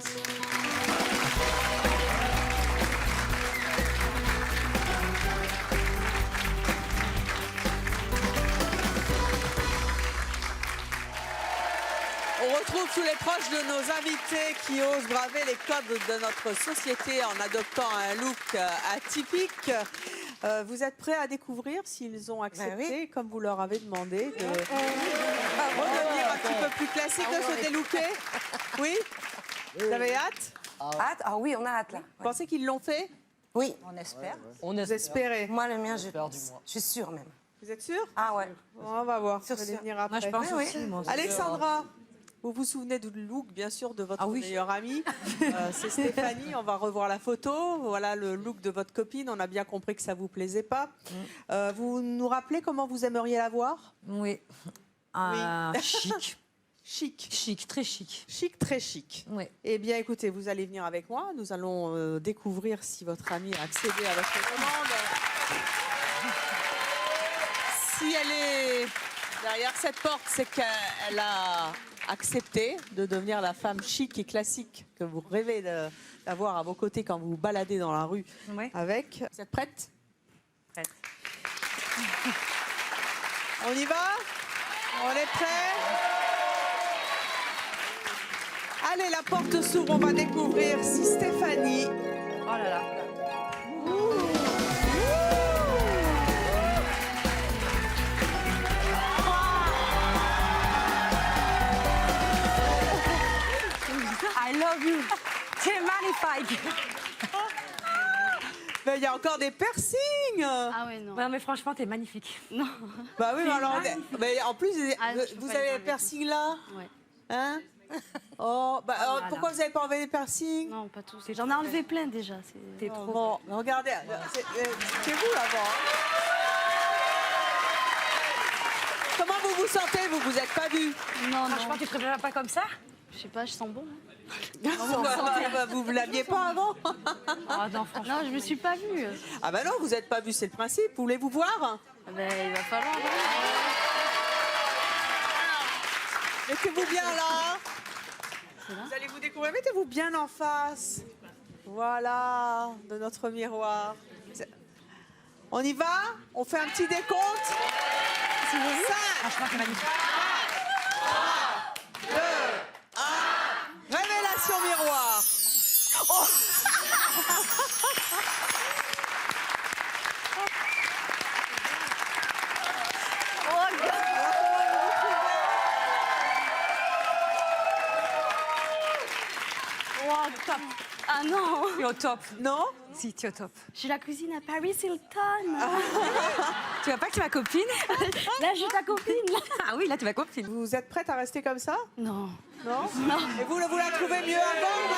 On retrouve tous les proches de nos invités qui osent braver les codes de notre société en adoptant un look atypique. Vous êtes prêts à découvrir s'ils ont accepté, comme vous leur avez demandé, de redevenir un petit peu plus classique, de se délooker? Oui? Vous avez hâte? Hâte? Ah oui, on a hâte là. Vous pensez qu'ils l'ont fait? Oui. On espère. Vous espérez? Moi, le mien, je suis sûre même. Vous êtes sûre? Ah ouais. On va voir. Sur Vous allez sûr. venir après. Moi, je pense aussi. Moi. Alexandra, vous vous souvenez du look, bien sûr, de votre meilleure amie. C'est Stéphanie. On va revoir la photo. Voilà le look de votre copine. On a bien compris que ça ne vous plaisait pas. Vous nous rappelez comment vous aimeriez la voir? Oui. Chic. Chic, très chic. Chic, très chic. Oui. Eh bien, écoutez, vous allez venir avec moi. Nous allons découvrir si votre amie a accédé à votre demande. Si elle est derrière cette porte, c'est qu'elle a accepté de devenir la femme chic et classique que vous rêvez d'avoir à vos côtés quand vous vous baladez dans la rue avec. Vous êtes prête? Prête. On y va? On est prêts? Allez, la porte s'ouvre, on va découvrir si Stéphanie... Oh là là. I love you. C'est magnifique. Mais il y a encore des piercings. Ah ouais, non. Non, mais franchement, t'es magnifique. Non. Bah oui, mais alors, mais en plus, Ah, je peux vous pas avez les les enlever. piercings là? Ouais. Hein? Oh, bah, Voilà. pourquoi vous n'avez pas enlevé les piercings? Non, pas tous. J'en ai enlevé plein déjà. T'es Oh, trop. bon, regardez, c'est vous là-bas. Comment vous vous sentez? Vous vous êtes pas vu? Non, Franchement, tu te prépares pas comme ça? Je sais pas, je sens bon. Vous ne l'aviez pas avant? Ah non, franchement. Non, je me suis pas vue. Ah bah non, vous n'êtes pas vu, c'est le principe. Voulez-vous voir? Ah ben, il va falloir. Mettez-vous bien là. Vous allez vous découvrir. Mettez-vous bien en face. Voilà, de notre miroir. On y va? On fait un petit décompte? Franchement, t'es magnifique. 2, 1. Révélation miroir. Oh. Ah non. Tu es au top. Non? Si, tu es au top. Je suis la cousine à Paris Hilton. Tu vois pas que tu es ma copine? Là, je suis ta copine. Ah oui, là, tu es ma copine. Vous êtes prête à rester comme ça? Non. Non? Et vous la trouvez mieux avant?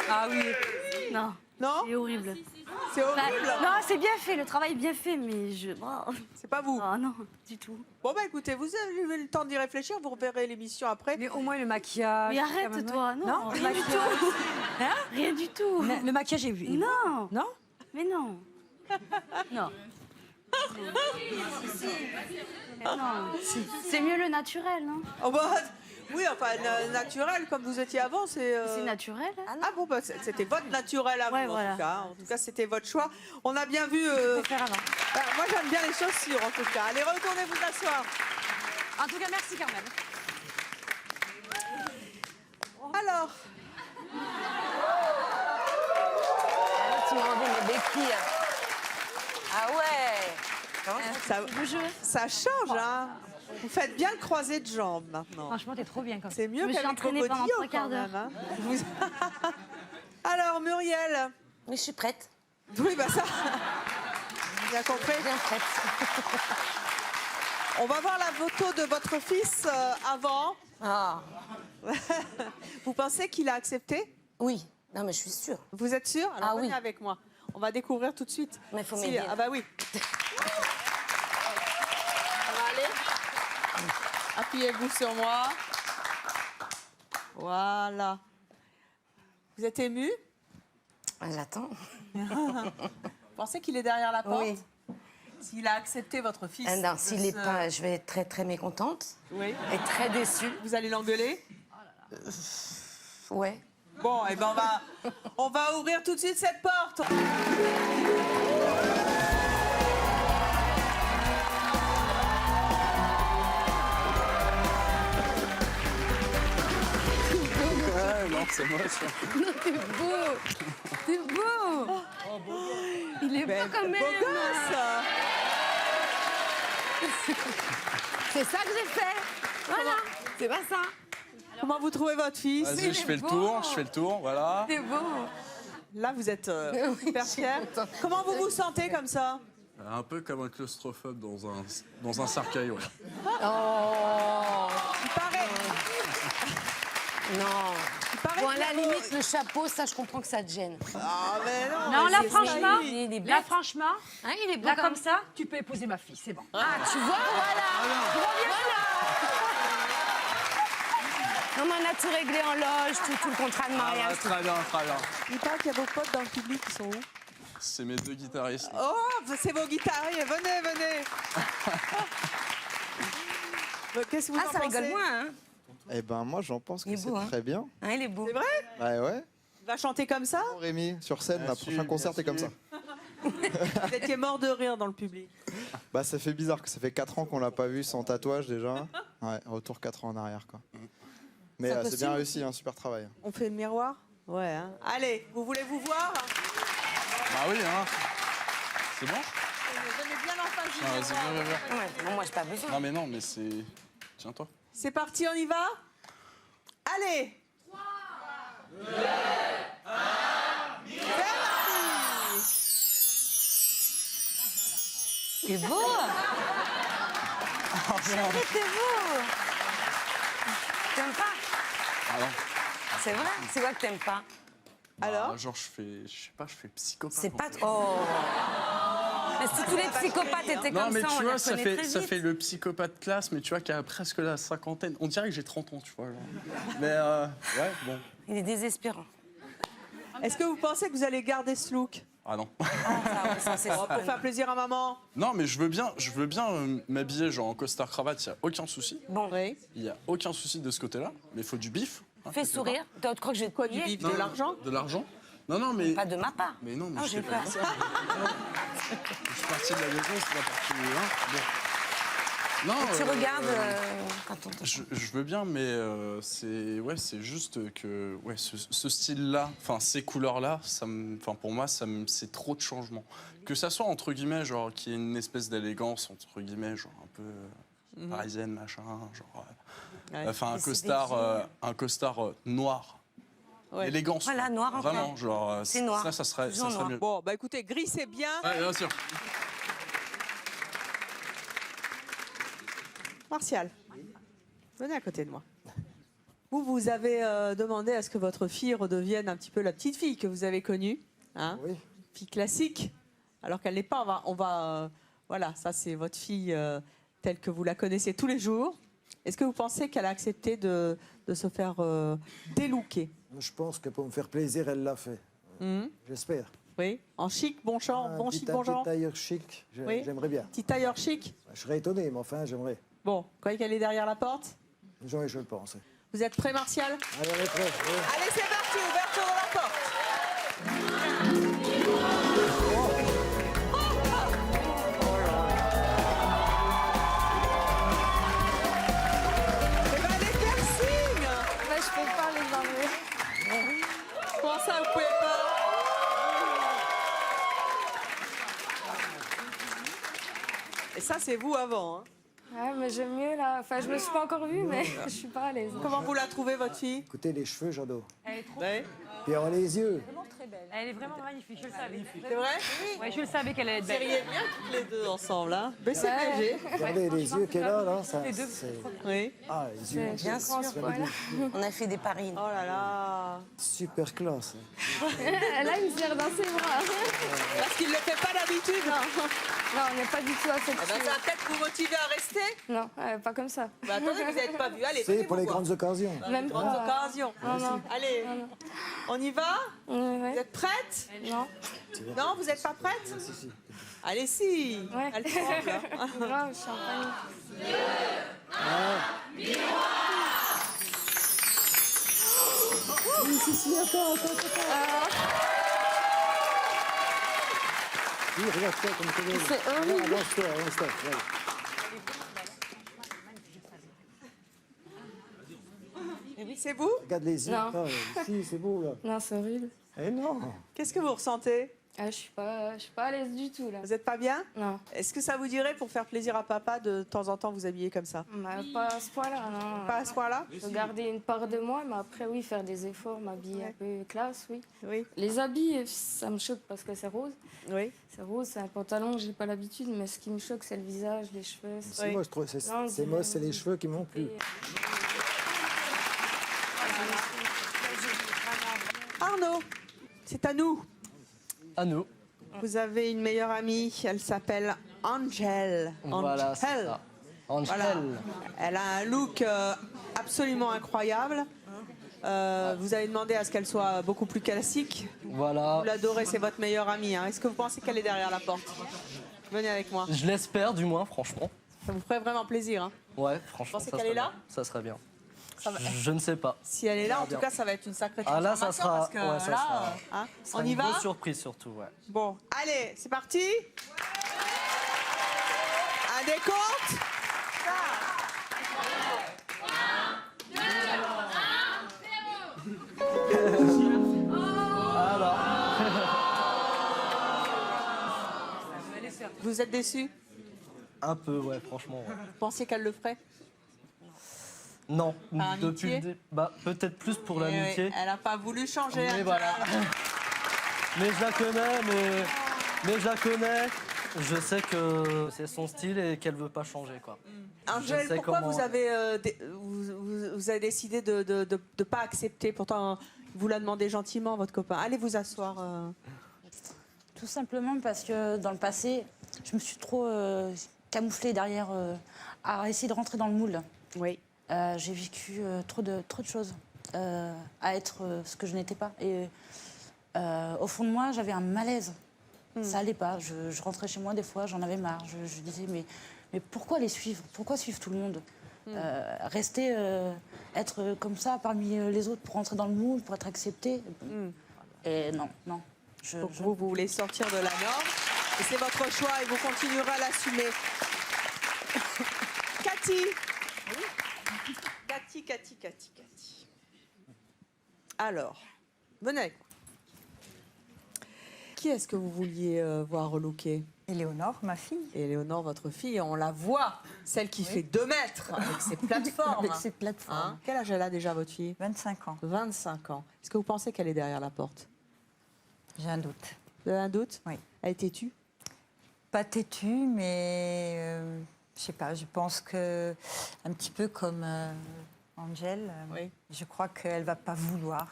Ah oui. Non. Non? C'est horrible. C'est horrible? Non, c'est bien fait, le travail est bien fait, mais je... C'est pas vous? Oh, non, du tout. Bon, bah écoutez, vous avez le temps d'y réfléchir, vous reverrez l'émission après. Mais au moins le maquillage. Mais arrête, toi, non. Non, Rien du tout. Hein? Rien du tout. Le maquillage, j'ai vu. Non. Non? Mais non. Non. Non. C'est mieux le naturel, non? Oh bah, oui, enfin, naturel, comme vous étiez avant, c'est... C'est naturel. Ah bon, bah, c'était votre naturel à vous, Ouais, en voilà. tout cas. En tout cas, c'était votre choix. On a bien vu... moi, j'aime bien les chaussures, en tout cas. Allez, retournez vous asseoir. En tout cas, merci Carmen. Alors, Tu m'as enlevé mes béquilles. Ah ouais. ça change, hein. Vous faites bien le croisé de jambes, maintenant. Franchement, t'es trop bien comme ça. C'est mieux Je me suis qu'avec entraînée vos pendant godillots, 3/4 quand d'heure. même, hein. Alors, Muriel. Mais je suis prête. Oui, bah ça... Bien compris. Bien prête. On va voir la photo de votre fils avant. Ah. Vous pensez qu'il a accepté? Oui. Non, mais je suis sûre. Vous êtes sûr? Alors Ah venez oui. avec moi. On va découvrir tout de suite. Mais il faut Si- m'aider. Ah bah oui. On va aller. Appuyez-vous sur moi. Voilà. Vous êtes ému? J'attends. Vous pensez qu'il est derrière la porte? Oui. S'il a accepté votre fils. Non, de s'il n'est se- pas, je vais être très très mécontente. Oui. Et très déçue. Vous allez l'engueuler? Ouais. Bon, et ben on va ouvrir tout de suite cette porte. Ouais, non, c'est moi ça. Non, t'es beau. T'es beau. Il est beau quand même. Beau gosse. C'est ça que j'ai fait. Voilà. C'est pas ça. Comment vous trouvez votre fils? Vas-y, je fais le tour, voilà. C'est beau. Là, vous êtes super fiers. Comment vous vous sentez comme ça? Un peu comme un claustrophobe dans un cercueil, ouais. Oh. Il paraît. Non. paraît Bon, que à la la limite, le chapeau, ça, je comprends que ça te gêne. Ah, mais non. Non, là, c'est- franchement, il est bête. là, franchement, Hein, il est beau là, quand comme même. ça, tu peux épouser ma fille, c'est bon. Ah, tu vois, voilà. Non, mais on a tout réglé en loge, tout le contrat de mariage. tout. Très bien, très bien. Il paraît qu'il y a vos potes dans le public qui sont où? C'est mes deux guitaristes. Oh, c'est vos guitaristes. Venez, venez. Qu'est-ce que vous en Ah, ça rigole pensez? moins, hein. Eh ben moi j'en pense que Il est c'est beau, hein. très bien. Hein, il est beau. C'est vrai? Ouais ouais. Il va chanter comme ça? Rémi, sur scène, Bien ma sûr, prochain concert bien t'es comme ça. sûr. Vous étiez mort de rire dans le public. Bah ça fait bizarre que ça fait 4 ans qu'on l'a pas vu sans tatouage déjà. Ouais, retour 4 ans en arrière quoi. Mais C'est c'est possible. bien réussi, un super travail. On fait le miroir? Ouais. Hein. Allez, vous voulez vous voir? Bah oui, hein. C'est bon? Venez bien en face du Ah, vas-y, miroir. viens, viens, viens. Ouais, bon, moi, j'ai pas besoin. Non mais non, mais c'est... Tiens-toi. C'est parti, on y va? Allez! 3, 2, 1, T'es beau. T'es beau. T'aimes pas? Ah non. C'est vrai? C'est quoi que t'aimes pas? Alors? Genre je fais psychopathe. C'est pas en fait. trop. Mais si tous les psychopathes étaient Non comme mais ça, on tu les vois, ça reconnaîtrait fait vite. le psychopathe classe, mais tu vois, qui a presque la cinquantaine. On dirait que j'ai 30 ans, tu vois. Genre. Mais ouais, bon. Il est désespérant. Est-ce que vous pensez que vous allez garder ce look? Ah non. Ça, c'est Pour faire plaisir à maman? Non, mais je veux bien m'habiller genre en costard cravate, il n'y a aucun souci. Bon. Oui. Il n'y a aucun souci de ce côté-là, mais il faut du bif. hein, Fais quelque sourire. Tu crois que je vais te Quoi, du payer? bif? part. De Non, l'argent? De l'argent. Non, non, mais... Pas de ma part. Mais non, mais Ah, je j'ai fais pas peur. ça. Je suis parti de la maison, c'est pas parti de là. Bon. Non, Tu regardes quand on je veux bien, mais c'est juste que ce style-là, enfin ces couleurs-là, pour moi, c'est trop de changements. Que ça soit entre guillemets, genre qu'il y ait une espèce d'élégance entre guillemets, genre un peu parisienne, machin, genre, Ouais. enfin Mais c'est un costard noir. L'élégance. Voilà, noir encore. Vraiment, genre, C'est noir. ça serait Toujours noir. mieux. Bon, bah écoutez, gris c'est bien. Ouais, bien sûr. Martial, venez à côté de moi. Vous avez demandé à ce que votre fille redevienne un petit peu la petite fille que vous avez connue. Hein, Oui. fille classique, alors qu'elle n'est pas. Voilà, ça c'est votre fille telle que vous la connaissez tous les jours. Est-ce que vous pensez qu'elle a accepté de se faire délooker? Je pense que pour me faire plaisir, elle l'a fait. J'espère. Oui, en chic, bon genre, bon chic, bon genre. Petit tailleur chic, Oui. j'aimerais bien. Petit tailleur chic. Je serais étonné, mais enfin, j'aimerais. Bon, vous croyez qu'elle est derrière la porte? Je le pense. Vous êtes prêt, Martial? Allez, on est prêt. Oui. Allez, c'est parti, ouverture de la porte. Eh ben, les piercings. Bah, je peux pas les enlever. Comment ça, vous pouvez pas? Et ça, c'est vous avant. Hein. Ouais, mais j'aime mieux là. Enfin, je me suis pas encore vue, mais je suis pas à l'aise. Comment vous la trouvez, votre fille? Écoutez, les cheveux, j'adore. Elle est trop Ouais. Puis alors, les yeux. très belle. Elle est vraiment magnifique, je le savais. C'est vrai? Oui, je le savais qu'elle allait être Vous belle. seriez bien toutes les deux ensemble, hein? BCPG. Regardez les yeux qu'elle a, là. Ça, Oui. Ah, les yeux. Bien sûr. On a fait des paris. Oh là là. Super classe. Elle a une serre dans ses bras. Parce qu'il ne le fait pas d'habitude. Non, on n'est pas du tout affectueux. Eh ben, ça va peut-être vous motiver à rester. Non, pas comme ça. Bah, attendez, vous n'êtes pas vu. Allez, C'est venez pour vous les voir. grandes occasions. Même Grandes pas. occasions. Non, non. Allez, on y va? Ouais. Vous êtes prête? Non. Non, vous n'êtes pas prête? Allez, si. Ouais. Elle tremble. Grave, champagne. Si, attends. Oui, regarde-toi comme tu veux. C'est horrible. Avance-toi, voilà. C'est vous? Regarde les yeux. Non. Ah, si, c'est beau, là. Non, c'est horrible. Eh non. Qu'est-ce que vous ressentez? Je suis pas à l'aise du tout là. Vous n'êtes pas bien? Non. Est-ce que ça vous dirait, pour faire plaisir à papa, de temps en temps vous habiller comme ça? Bah, pas à ce point-là, non. Pas à ce point-là? Je veux garder une part de moi, mais après, oui, faire des efforts, m'habiller un peu classe, oui. Oui. Les habits, ça me choque parce que c'est rose. Oui. C'est rose, c'est un pantalon, j'ai pas l'habitude, mais ce qui me choque, c'est le visage, les cheveux. C'est moche, je trouve. C'est moche, c'est les cheveux qui m'ont plu. Arnaud, c'est à nous. À nous. Vous avez une meilleure amie, elle s'appelle Angel. Voilà, c'est ça. Angel. Voilà. Elle a un look absolument incroyable. Vous avez demandé à ce qu'elle soit beaucoup plus classique. Voilà. Vous l'adorez, c'est votre meilleure amie. Hein. Est-ce que vous pensez qu'elle est derrière la porte? Venez avec moi. Je l'espère, du moins, franchement. Ça vous ferait vraiment plaisir. Hein. Ouais, franchement. Vous pensez ça qu'elle serait est là? bien. Ça serait bien. Ça va- Je ne sais pas. Si elle est là, en Bien. tout cas, ça va être une sacrée Ah là, ça transformation sera. parce que Ouais, ça là, sera. hein, ça sera on y une va? grosse surprise surtout, ouais. Bon, allez, c'est parti. Un décompte. Vous êtes déçu? Un peu, ouais, franchement. Ouais. Vous pensiez qu'elle le ferait? Non, Par depuis amitié peut-être plus pour Eh l'amitié. oui, elle n'a pas voulu changer. Mais hein. voilà. Mais je la connais, mais je la connais. Je sais que c'est son style et qu'elle veut pas changer, quoi. Angèle, Je sais pourquoi comment- vous avez, vous avez décidé de ne pas accepter? Pourtant, vous l'a demandé gentiment, votre copain. Allez vous asseoir. Tout simplement parce que dans le passé, je me suis trop camouflée derrière à essayer de rentrer dans le moule. Oui. J'ai vécu trop de choses à être ce que je n'étais pas. Et au fond de moi, j'avais un malaise. Ça allait pas. Je rentrais chez moi des fois, j'en avais marre. Je disais mais pourquoi les suivre? Pourquoi suivre tout le monde? Rester, être comme ça parmi les autres pour rentrer dans le moule, pour être accepté. Et non. Donc vous voulez sortir de la norme. Et c'est votre choix et vous continuerez à l'assumer. Cathy. Cathy. Alors, venez avec moi. Qui est-ce que vous vouliez voir relooker? Éléonore, ma fille. Éléonore, votre fille, on la voit, celle qui fait 2 mètres avec ses plateformes. Avec ses plateformes. Hein? Quel âge elle a déjà, votre fille? 25 ans. 25 ans. Est-ce que vous pensez qu'elle est derrière la porte? J'ai un doute. Vous avez un doute? Oui. Elle est têtue? Pas têtue, mais je sais pas, je pense que un petit peu comme Angèle, je crois qu'elle va pas vouloir.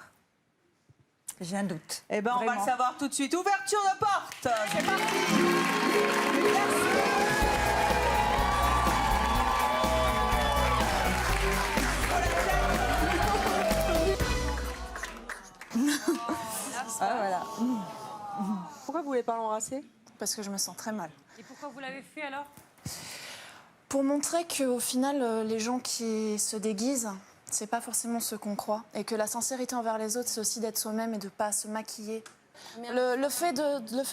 J'ai un doute. Eh ben, on va Vraiment. le savoir tout de suite. Ouverture de porte. C'est parti. Ah, voilà. Pourquoi vous voulez pas l'embrasser? Parce que je me sens très mal. Et pourquoi vous l'avez fait alors? Pour montrer qu'au final, les gens qui se déguisent, c'est pas forcément ce qu'on croit. Et que la sincérité envers les autres, c'est aussi d'être soi-même et de pas se maquiller. Le fait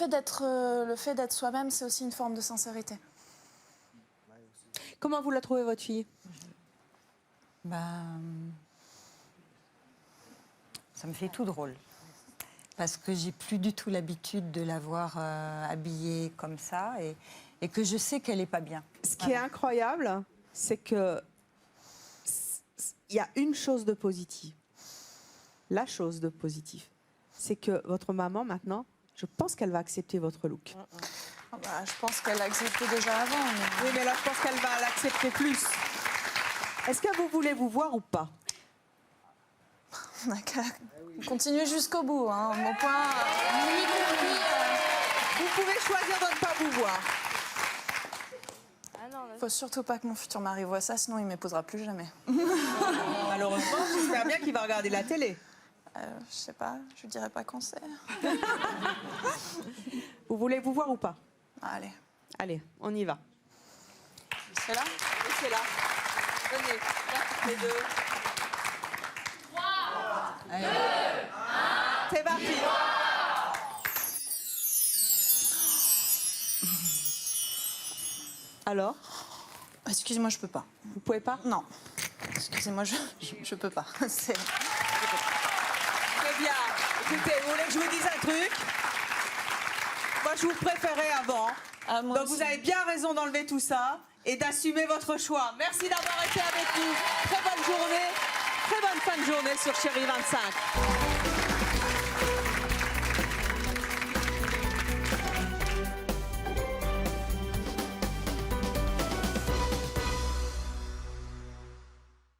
d'être soi-même, c'est aussi une forme de sincérité. Comment vous la trouvez, votre fille? Ça me fait tout drôle. Parce que j'ai plus du tout l'habitude de la voir habillée comme ça et que je sais qu'elle n'est pas bien. Ce qui est incroyable, c'est que il y a une chose de positive. La chose de positive, c'est que votre maman, maintenant, je pense qu'elle va accepter votre look. Je pense qu'elle l'a accepté déjà avant. Oui, mais là, je pense qu'elle va l'accepter plus. Est-ce que vous voulez vous voir ou pas? Continue jusqu'au bout. Hein. Mon point, vous pouvez choisir de ne pas vous voir. Faut surtout pas que mon futur mari voit ça, sinon il ne m'épousera plus jamais. Malheureusement, j'espère bien qu'il va regarder la télé. Je sais pas, je lui dirai pas quand c'est. Vous voulez vous voir ou pas? Allez. Allez, on y va. C'est là et c'est là. Venez, là, les deux. 3, 2, 1. C'est parti. Alors? Excusez-moi, je peux pas. Vous pouvez pas? Non. Excusez-moi, je peux pas. C'est... Très bien. Écoutez, vous voulez que je vous dise un truc? Moi, je vous préférais avant. Donc, vous avez bien raison d'enlever tout ça et d'assumer votre choix. Merci d'avoir été avec nous. Très bonne journée. Très bonne fin de journée sur Chérie 25.